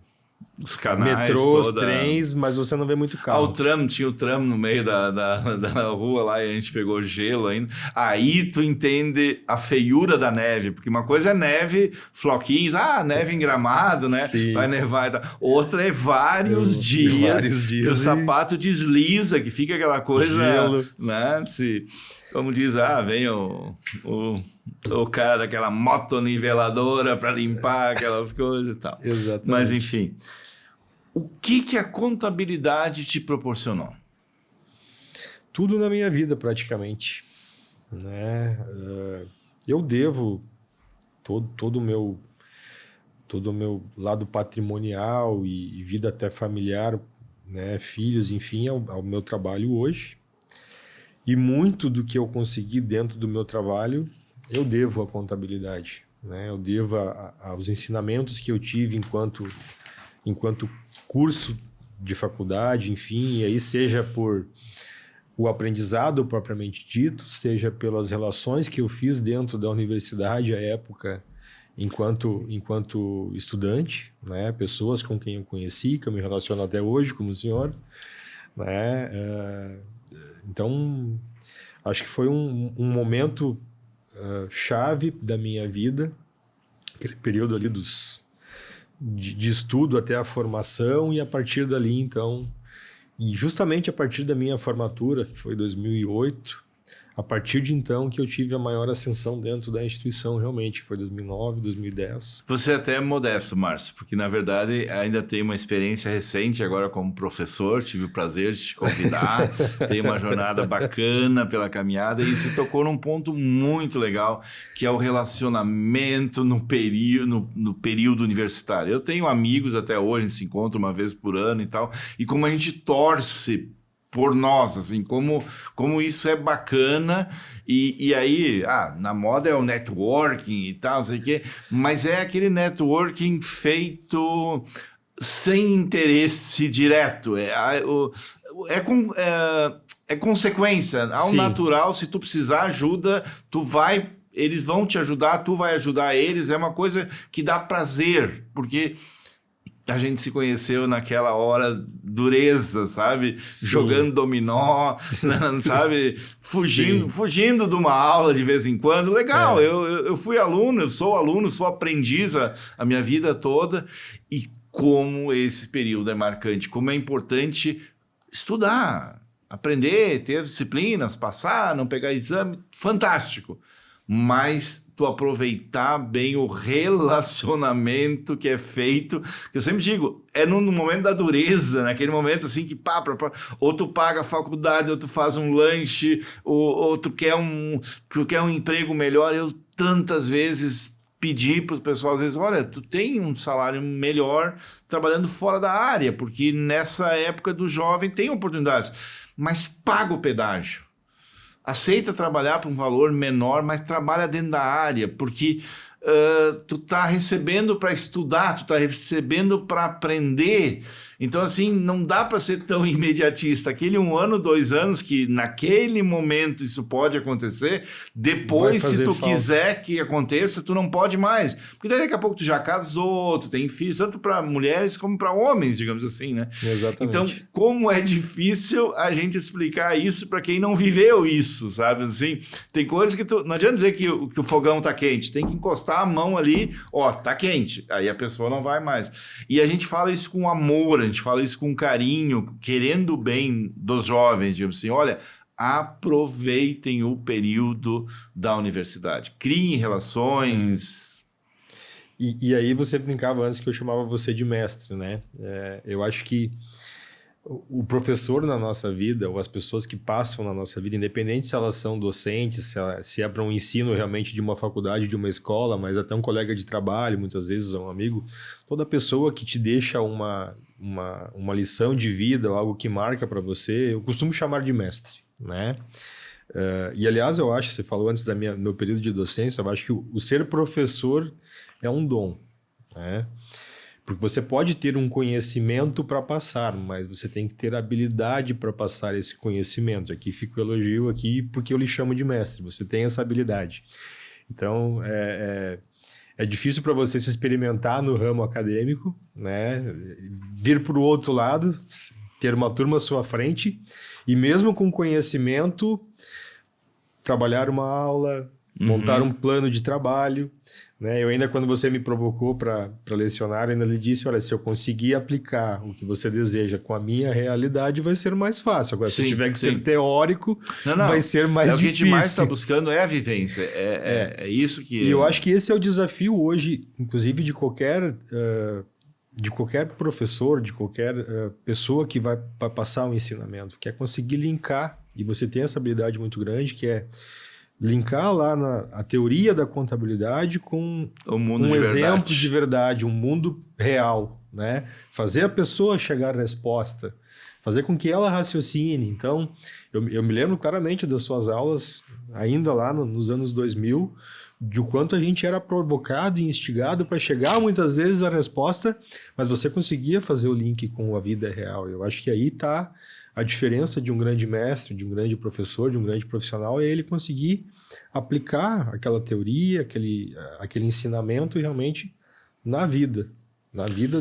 os canais, metrôs, trens, mas você não vê muito carro. Tinha o tram no meio da rua lá e a gente pegou gelo ainda. Aí tu entende a feiura da neve, porque uma coisa é neve, floquinhos, neve em Gramado, né? Sim. Vai nevar e tal. Outra é vários dias que o sapato desliza, que fica aquela coisa, gelo, né? Como diz, vem o cara daquela motoniveladora para limpar aquelas coisas e tal. Exatamente. Mas enfim, o que a contabilidade te proporcionou? Tudo na minha vida, praticamente. Né? Eu devo todo o meu lado patrimonial e vida até familiar, né? Filhos, enfim, ao meu trabalho hoje. E muito do que eu consegui dentro do meu trabalho, eu devo à contabilidade. Né? Eu devo aos ensinamentos que eu tive enquanto curso de faculdade, enfim, e aí seja por o aprendizado propriamente dito, seja pelas relações que eu fiz dentro da universidade à época, enquanto estudante, né? Pessoas com quem eu conheci, que eu me relaciono até hoje, como o senhor. Né? Então, acho que foi um momento chave da minha vida, aquele período ali de estudo até a formação, e a partir dali, então, e justamente a partir da minha formatura, que foi 2008, a partir de então que eu tive a maior ascensão dentro da instituição, realmente, que foi 2009, 2010. Você até é modesto, Márcio, porque na verdade ainda tem uma experiência recente agora como professor, tive o prazer de te convidar, tem uma jornada bacana pela caminhada, e se tocou num ponto muito legal, que é o relacionamento no período universitário. Eu tenho amigos até hoje, a gente se encontra uma vez por ano e tal, e como a gente torce por nós, assim, como isso é bacana, e aí, na moda é o networking e tal, não sei o quê, mas é aquele networking feito sem interesse direto, é consequência, ao natural, se tu precisar ajuda, eles vão te ajudar, tu vai ajudar eles, é uma coisa que dá prazer, porque a gente se conheceu naquela hora dureza, sabe? Sim. Jogando dominó, sabe? Fugindo de uma aula de vez em quando. Legal, eu fui aluno, sou aprendiz a minha vida toda. E como esse período é marcante, como é importante estudar, aprender, ter disciplinas, passar, não pegar exame, fantástico. Mas tu aproveitar bem o relacionamento que é feito, que eu sempre digo, é no momento da dureza, naquele momento assim que ou tu paga a faculdade, ou tu faz um lanche, ou tu quer um emprego melhor. Eu tantas vezes pedi para o pessoal, às vezes, olha, tu tem um salário melhor trabalhando fora da área, porque nessa época do jovem tem oportunidades, mas paga o pedágio. Aceita trabalhar por um valor menor, mas trabalha dentro da área, porque tu tá recebendo para estudar, tu tá recebendo para aprender. Então, assim, não dá para ser tão imediatista. Aquele 1 ano, 2 anos, que naquele momento isso pode acontecer, depois, se tu quiser que aconteça, tu não pode mais. Porque daí daqui a pouco tu já casou, tu tem filhos, tanto para mulheres como para homens, digamos assim, né? Exatamente. Então, como é difícil a gente explicar isso para quem não viveu isso, sabe? Assim, tem coisas que não adianta dizer que o fogão tá quente, tem que encostar a mão ali, tá quente, aí a pessoa não vai mais. E a gente fala isso com amor, a gente fala isso com carinho, querendo o bem dos jovens, digamos assim, olha, aproveitem o período da universidade, criem relações. E aí você brincava antes que eu chamava você de mestre, né? Eu acho que o professor na nossa vida, ou as pessoas que passam na nossa vida, independente se elas são docentes, se é para um ensino realmente de uma faculdade, de uma escola, mas até um colega de trabalho, muitas vezes um amigo, toda pessoa que te deixa uma lição de vida, ou algo que marca para você, eu costumo chamar de mestre, né? E aliás, eu acho, você falou antes do meu período de docência, eu acho que o ser professor é um dom, né? Porque você pode ter um conhecimento para passar, mas você tem que ter habilidade para passar esse conhecimento. Aqui fica o elogio aqui porque eu lhe chamo de mestre. Você tem essa habilidade. Então, é difícil para você se experimentar no ramo acadêmico, né? Vir para o outro lado, ter uma turma à sua frente e mesmo com conhecimento, trabalhar uma aula, montar um plano de trabalho, né? Eu ainda, quando você me provocou para lecionar, eu ainda lhe disse, olha, se eu conseguir aplicar o que você deseja com a minha realidade, vai ser mais fácil. Agora, se tiver que ser teórico, vai ser mais difícil. O que a gente mais está buscando é a vivência, é isso que... E eu acho que esse é o desafio hoje, inclusive de qualquer professor, de qualquer pessoa que vai passar um ensinamento, que é conseguir linkar, e você tem essa habilidade muito grande, que é linkar lá a teoria da contabilidade com um exemplo de verdade, um mundo real, né? Fazer a pessoa chegar à resposta, fazer com que ela raciocine. Então, eu me lembro claramente das suas aulas, ainda lá nos anos 2000, de o quanto a gente era provocado e instigado para chegar muitas vezes à resposta, mas você conseguia fazer o link com a vida real. Eu acho que aí está a diferença de um grande mestre, de um grande professor, de um grande profissional, é ele conseguir aplicar aquela teoria, aquele ensinamento realmente na vida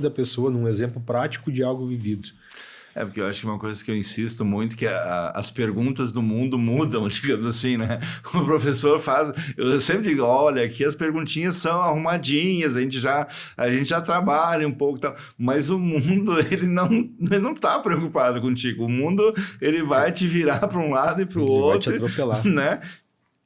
da pessoa, num exemplo prático de algo vivido. Porque eu acho que uma coisa que eu insisto muito, que as perguntas do mundo mudam, digamos assim, né? O professor faz... Eu sempre digo, olha, aqui as perguntinhas são arrumadinhas, a gente já trabalha um pouco e tal, mas o mundo, ele não tá preocupado contigo. O mundo, ele vai te virar para um lado e para o outro. Vai te atropelar. Né?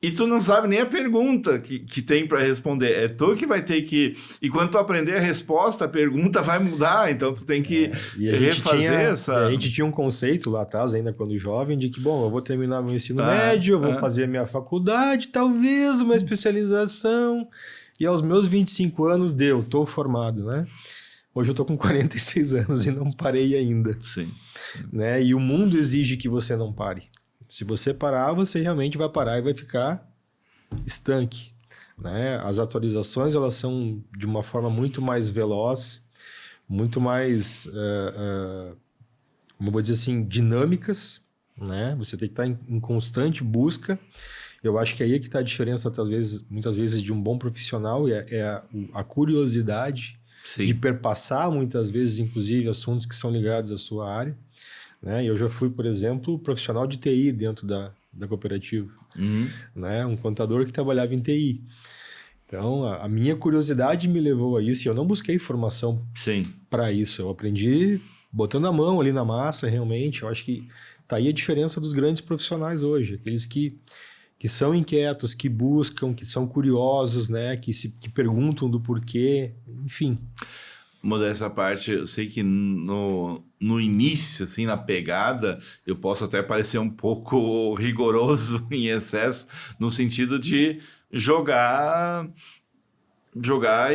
E tu não sabe nem a pergunta que tem para responder. É tu que vai ter que... E quando tu aprender a resposta, a pergunta vai mudar. Então, tu tem que refazer essa... A gente tinha um conceito lá atrás, ainda quando jovem, de que, bom, eu vou terminar meu ensino médio, eu vou fazer minha faculdade, talvez uma especialização. E aos meus 25 anos, estou formado, né? Hoje eu estou com 46 anos e não parei ainda. Sim. Né? E o mundo exige que você não pare. Se você parar, você realmente vai parar e vai ficar estanque, né? As atualizações, elas são de uma forma muito mais veloz, muito mais, como eu vou dizer assim, dinâmicas, né? Você tem que estar em constante busca. Eu acho que aí é que está a diferença, muitas vezes, de um bom profissional, é a curiosidade de perpassar, muitas vezes, inclusive, assuntos que são ligados à sua área. Né? Eu já fui, por exemplo, profissional de TI dentro da cooperativa, né? Um contador que trabalhava em TI. Então, a minha curiosidade me levou a isso, e eu não busquei formação para isso. Eu aprendi botando a mão ali na massa, realmente. Eu acho que tá aí a diferença dos grandes profissionais hoje, aqueles que são inquietos, que buscam, que são curiosos, né? Que perguntam do porquê, enfim. Modéstia à parte, eu sei que no início, assim, na pegada, eu posso até parecer um pouco rigoroso em excesso, no sentido de jogar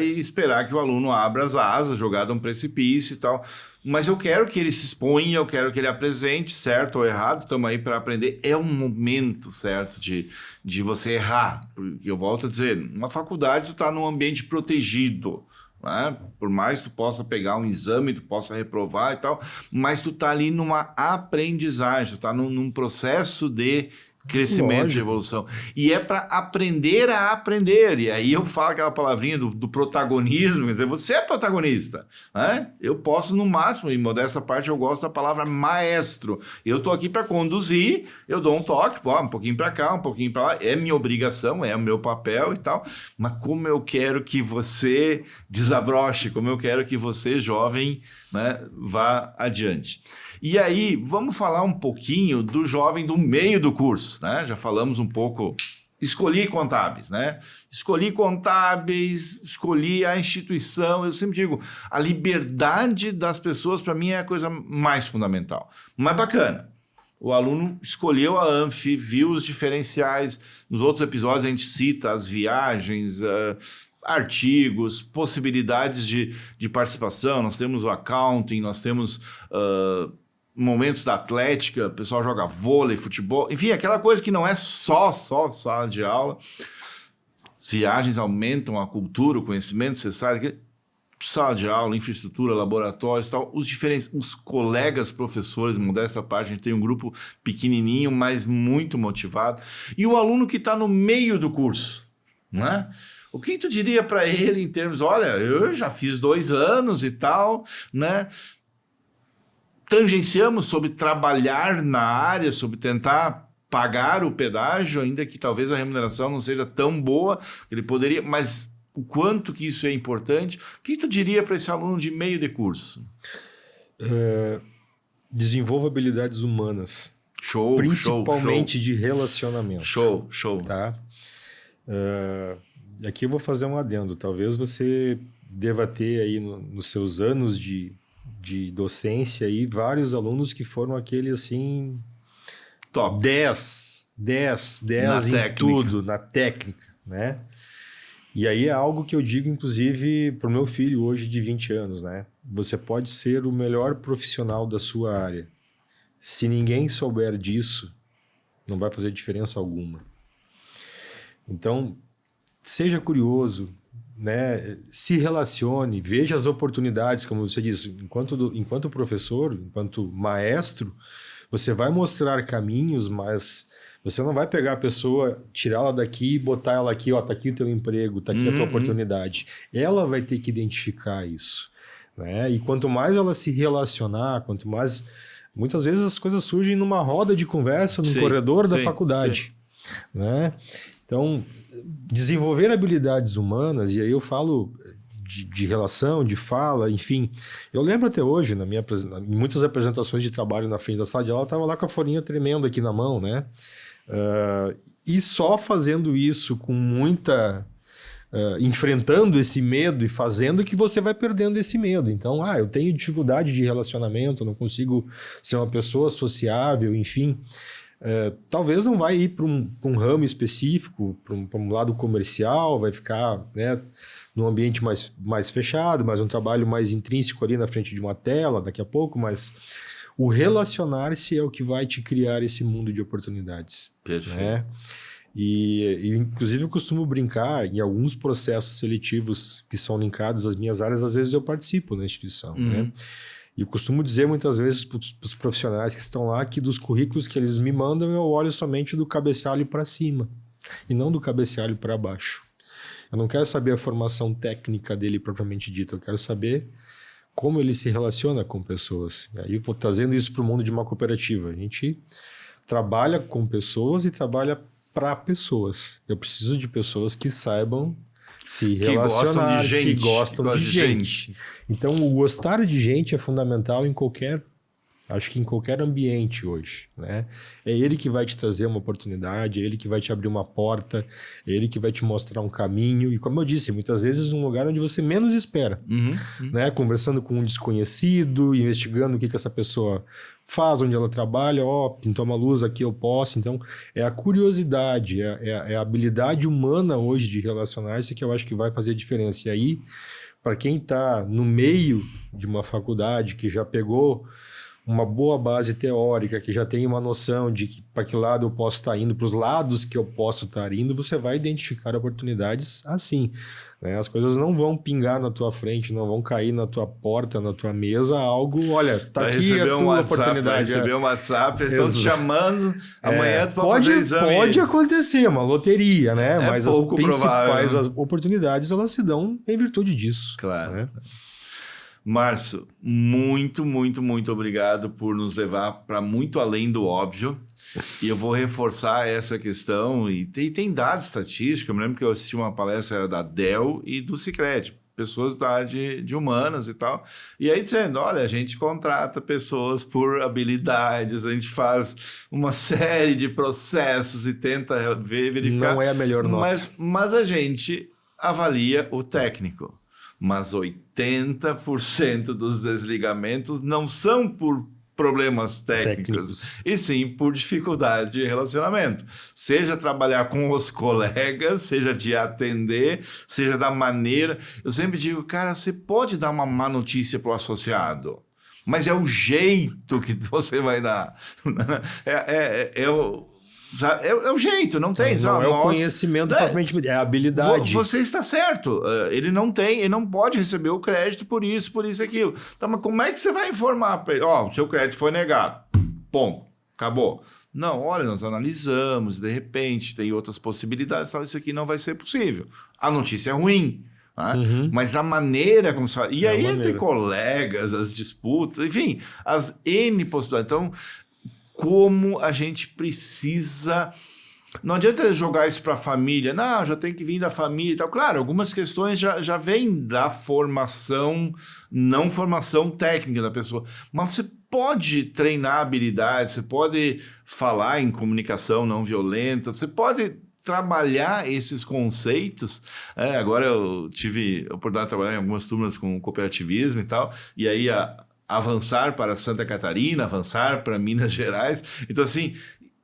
e esperar que o aluno abra as asas, jogar de um precipício e tal. Mas eu quero que ele se exponha, eu quero que ele apresente, certo ou errado, estamos aí para aprender. É um momento certo de você errar. Porque eu volto a dizer, numa faculdade tu está num ambiente protegido, né? Por mais que tu possa pegar um exame, tu possa reprovar e tal, mas tu tá ali numa aprendizagem, tu tá num processo de crescimento, Lógico. de evolução. E é para aprender a aprender. E aí eu falo aquela palavrinha do protagonismo, quer dizer, você é protagonista, né? Eu posso, no máximo, e modesta parte, eu gosto da palavra maestro. Eu tô aqui para conduzir, eu dou um toque, pô, um pouquinho para cá, um pouquinho para lá, é minha obrigação, é o meu papel e tal, mas como eu quero que você desabroche, como eu quero que você, jovem, né, vá adiante. E aí, vamos falar um pouquinho do jovem do meio do curso, né? Já falamos um pouco, escolhi contábeis, né? Escolhi contábeis, escolhi a instituição, eu sempre digo, a liberdade das pessoas para mim é a coisa mais fundamental. Mas bacana, o aluno escolheu a Anfi, viu os diferenciais, nos outros episódios a gente cita as viagens, artigos, possibilidades de participação, nós temos o accounting, nós temos momentos da atlética, o pessoal joga vôlei, futebol, enfim, aquela coisa que não é só sala de aula. As viagens aumentam a cultura, o conhecimento, você sabe, sala de aula, infraestrutura, laboratórios e tal, os colegas professores, modesta parte, a gente tem um grupo pequenininho, mas muito motivado, e o aluno que está no meio do curso, né? O que tu diria para ele em termos, olha, eu já fiz 2 anos e tal, né? Tangenciamos sobre trabalhar na área, sobre tentar pagar o pedágio, ainda que talvez a remuneração não seja tão boa, ele poderia, mas o quanto que isso é importante. O que tu diria para esse aluno de meio de curso? Desenvolva habilidades humanas. Show, principalmente de relacionamento. Show. Tá? Aqui eu vou fazer um adendo. Talvez você deva ter aí nos seus anos de docência aí vários alunos que foram aquele assim... Top. 10 em técnica. tudo, na técnica, né? E aí é algo que eu digo, inclusive, para o meu filho hoje de 20 anos, né? Você pode ser o melhor profissional da sua área. Se ninguém souber disso, não vai fazer diferença alguma. Então, seja curioso, né? Se relacione, veja as oportunidades, como você disse, enquanto professor, enquanto maestro, você vai mostrar caminhos, mas você não vai pegar a pessoa, tirá-la daqui e botar ela aqui, ó, tá aqui o teu emprego, tá aqui a tua oportunidade. Ela vai ter que identificar isso, né? E quanto mais ela se relacionar, quanto mais... Muitas vezes as coisas surgem numa roda de conversa no corredor da faculdade, né? Então, desenvolver habilidades humanas, e aí eu falo de relação, de fala, enfim. Eu lembro até hoje, em muitas apresentações de trabalho na frente da sala de aula, eu estava lá com a folhinha tremenda aqui na mão, né? E só fazendo isso com muita... enfrentando esse medo e fazendo que você vai perdendo esse medo. Então, eu tenho dificuldade de relacionamento, não consigo ser uma pessoa sociável, enfim... talvez não vai ir para um ramo específico, para um lado comercial, vai ficar, né, num ambiente mais fechado, mas um trabalho mais intrínseco ali na frente de uma tela daqui a pouco, mas o relacionar-se é o que vai te criar esse mundo de oportunidades. Perfeito. Né? E inclusive eu costumo brincar em alguns processos seletivos que são linkados às minhas áreas, às vezes eu participo na instituição, né? E eu costumo dizer muitas vezes para os profissionais que estão lá que dos currículos que eles me mandam eu olho somente do cabeçalho para cima e não do cabeçalho para baixo. Eu não quero saber a formação técnica dele propriamente dita, eu quero saber como ele se relaciona com pessoas. E aí eu vou trazendo isso para o mundo de uma cooperativa. A gente trabalha com pessoas e trabalha para pessoas. Eu preciso de pessoas que saibam se que gostam relacionar, de gente. que gostam de gente. Então, o gostar de gente é fundamental acho que em qualquer ambiente hoje, né? É ele que vai te trazer uma oportunidade, é ele que vai te abrir uma porta, é ele que vai te mostrar um caminho. E como eu disse, muitas vezes um lugar onde você menos espera, né? Conversando com um desconhecido, investigando o que essa pessoa faz, onde ela trabalha, pintou uma luz aqui, eu posso. Então, é a curiosidade, é a habilidade humana hoje de relacionar-se que eu acho que vai fazer a diferença. E aí, para quem está no meio de uma faculdade, que já pegou uma boa base teórica, que já tem uma noção de para que lado eu posso estar indo, para os lados que eu posso estar indo, você vai identificar oportunidades assim, né? As coisas não vão pingar na tua frente, não vão cair na tua porta, na tua mesa, algo, olha, tá vai aqui a tua oportunidade. Vai receber um WhatsApp, eles estão te chamando, amanhã tu pode fazer exame. Pode acontecer, uma loteria, né? Mas as principais provável. Oportunidades, elas se dão em virtude disso. Claro. Né? Márcio, muito, muito, muito obrigado por nos levar para muito além do óbvio. E eu vou reforçar essa questão. E tem dados estatísticos. Eu me lembro que eu assisti uma palestra era da Dell e do Sicredi, pessoas da área de humanas e tal. E aí dizendo, olha, a gente contrata pessoas por habilidades, a gente faz uma série de processos e tenta verificar. Não é a melhor nota. Mas a gente avalia o técnico. Mas 80% dos desligamentos não são por problemas técnicos, e sim por dificuldade de relacionamento. Seja trabalhar com os colegas, seja de atender, seja da maneira... Eu sempre digo, cara, você pode dar uma má notícia para o associado, mas é o jeito que você vai dar. É o jeito, não tem. Não é o conhecimento propriamente, é a habilidade. Você está certo. Ele não pode receber o crédito por isso, aquilo. Tá, mas como é que você vai informar para ele? O seu crédito foi negado. Bom, acabou. Não, olha, nós analisamos, de repente tem outras possibilidades, isso aqui não vai ser possível. A notícia é ruim. Mas a maneira como se fala... E aí, entre colegas, as disputas, enfim, as N possibilidades. Então, como a gente precisa... Não adianta jogar isso para a família. Não, já tem que vir da família e tal. Claro, algumas questões já vêm da formação, não formação técnica da pessoa. Mas você pode treinar habilidades, você pode falar em comunicação não violenta, você pode trabalhar esses conceitos. Agora eu tive a oportunidade de trabalhar em algumas turmas com cooperativismo e tal, e aí avançar para Santa Catarina, avançar para Minas Gerais. Então, assim,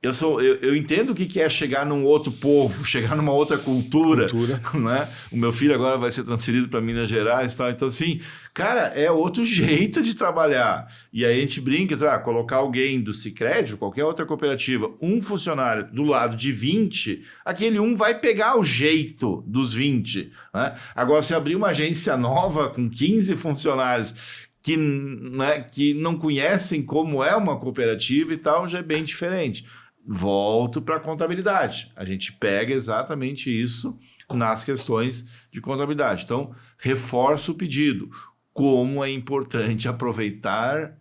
eu entendo o que é chegar num outro povo, chegar numa outra cultura. Né? O meu filho agora vai ser transferido para Minas Gerais e tal. Então, assim, cara, é outro jeito de trabalhar. E aí a gente brinca, colocar alguém do Sicredi, ou qualquer outra cooperativa, um funcionário do lado de 20, aquele um vai pegar o jeito dos 20. Né? Agora, se abrir uma agência nova com 15 funcionários que não conhecem como é uma cooperativa e tal, já é bem diferente. Volto para a contabilidade. A gente pega exatamente isso nas questões de contabilidade. Então, reforço o pedido. Como é importante aproveitar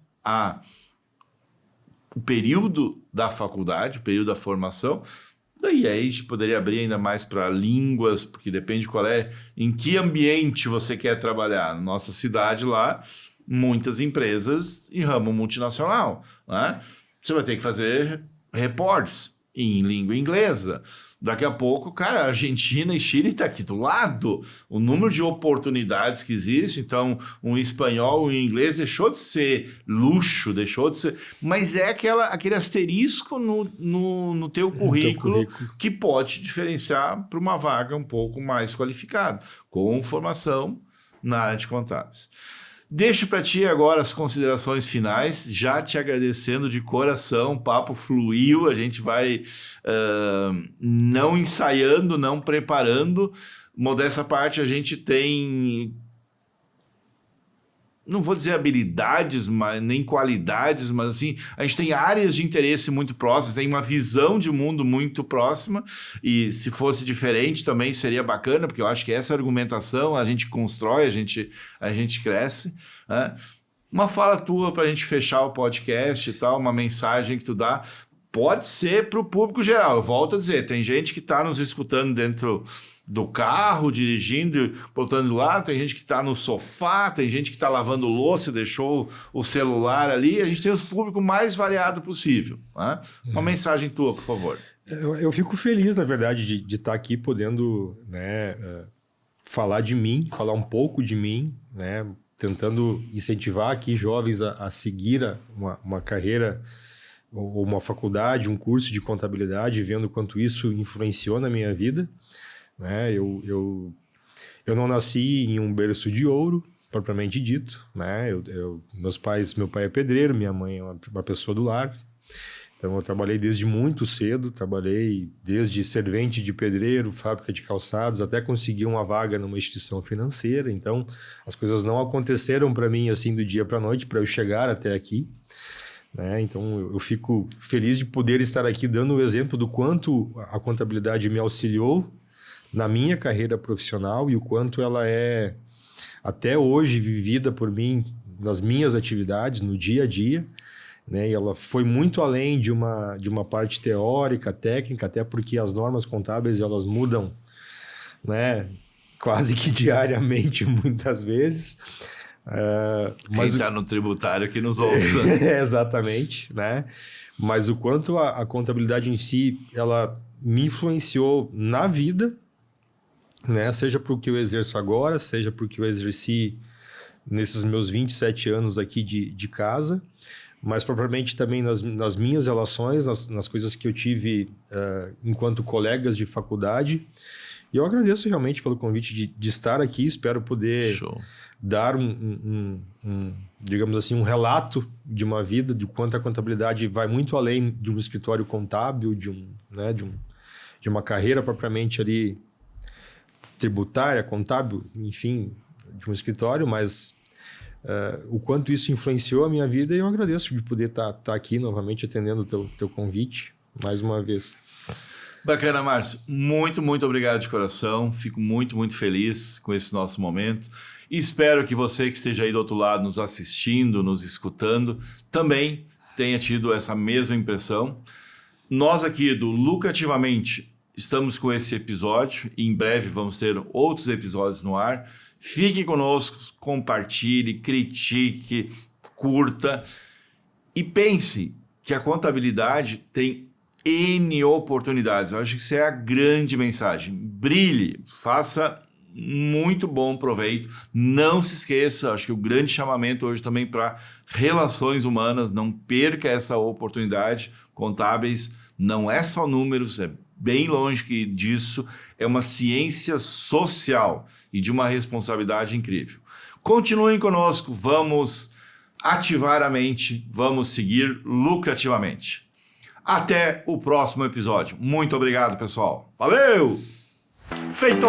o período da faculdade, o período da formação. E aí a gente poderia abrir ainda mais para línguas, porque depende em que ambiente você quer trabalhar. Na nossa cidade lá, muitas empresas em ramo multinacional, né? Você vai ter que fazer reportes em língua inglesa. Daqui a pouco, cara, Argentina e Chile está aqui do lado. O número de oportunidades que existe, então, um espanhol e um inglês deixou de ser luxo, deixou de ser... Mas é aquele asterisco no teu currículo que pode diferenciar para uma vaga um pouco mais qualificada, com formação na área de contábeis. Deixo para ti agora as considerações finais, já te agradecendo de coração, o papo fluiu, a gente vai não ensaiando, não preparando, modéstia à parte, a gente tem, não vou dizer habilidades, nem qualidades, mas assim, a gente tem áreas de interesse muito próximas, tem uma visão de mundo muito próxima, e se fosse diferente também seria bacana, porque eu acho que essa argumentação a gente constrói, a gente cresce. Né? Uma fala tua para a gente fechar o podcast e tal, uma mensagem que tu dá, pode ser para o público geral. Eu volto a dizer, tem gente que está nos escutando dentro do carro, dirigindo, botando lá, tem gente que está no sofá, tem gente que está lavando louça e deixou o celular ali. A gente tem os públicos mais variado possível. Né? Uma mensagem tua, por favor. Eu fico feliz, na verdade, de estar aqui podendo, né, falar de mim, falar um pouco de mim, né, tentando incentivar aqui jovens a seguir uma carreira ou uma faculdade, um curso de contabilidade, vendo quanto isso influenciou na minha vida. Né? Eu não nasci em um berço de ouro, propriamente dito. Né? Meu pai é pedreiro, minha mãe é uma pessoa do lar. Então eu trabalhei desde muito cedo, trabalhei desde servente de pedreiro, fábrica de calçados, até conseguir uma vaga numa instituição financeira. Então as coisas não aconteceram para mim assim do dia para a noite, para eu chegar até aqui. Né? Então eu fico feliz de poder estar aqui dando o exemplo do quanto a contabilidade me auxiliou na minha carreira profissional e o quanto ela é até hoje vivida por mim nas minhas atividades, no dia a dia. Né? E ela foi muito além de uma parte teórica, técnica, até porque as normas contábeis elas mudam, né? Quase que diariamente, muitas vezes. Mas quem está no tributário que nos ouça. Exatamente, né? Mas o quanto a contabilidade em si, ela me influenciou na vida, né? Seja para o que eu exerço agora, seja para o que eu exerci nesses meus 27 anos aqui de casa, mas propriamente também nas minhas relações, nas coisas que eu tive enquanto colegas de faculdade. E eu agradeço realmente pelo convite de estar aqui, espero poder dar digamos assim, um relato de uma vida, de quanto a contabilidade vai muito além de um escritório contábil, de uma carreira propriamente ali tributária, contábil, enfim, de um escritório, mas o quanto isso influenciou a minha vida, e eu agradeço de poder estar aqui novamente atendendo o teu convite mais uma vez. Bacana, Márcio. Muito, muito obrigado de coração. Fico muito, muito feliz com esse nosso momento. E espero que você que esteja aí do outro lado nos assistindo, nos escutando, também tenha tido essa mesma impressão. Nós aqui do Lucrativamente estamos com esse episódio e em breve vamos ter outros episódios no ar. Fique conosco, compartilhe, critique, curta e pense que a contabilidade tem N oportunidades. Eu acho que isso é a grande mensagem. Brilhe, faça muito bom proveito. Não se esqueça, acho que o grande chamamento hoje também para relações humanas, não perca essa oportunidade. Contábeis não é só números, é bem longe disso, é uma ciência social e de uma responsabilidade incrível. Continuem conosco, vamos ativar a mente, vamos seguir lucrativamente. Até o próximo episódio. Muito obrigado, pessoal. Valeu! Feito!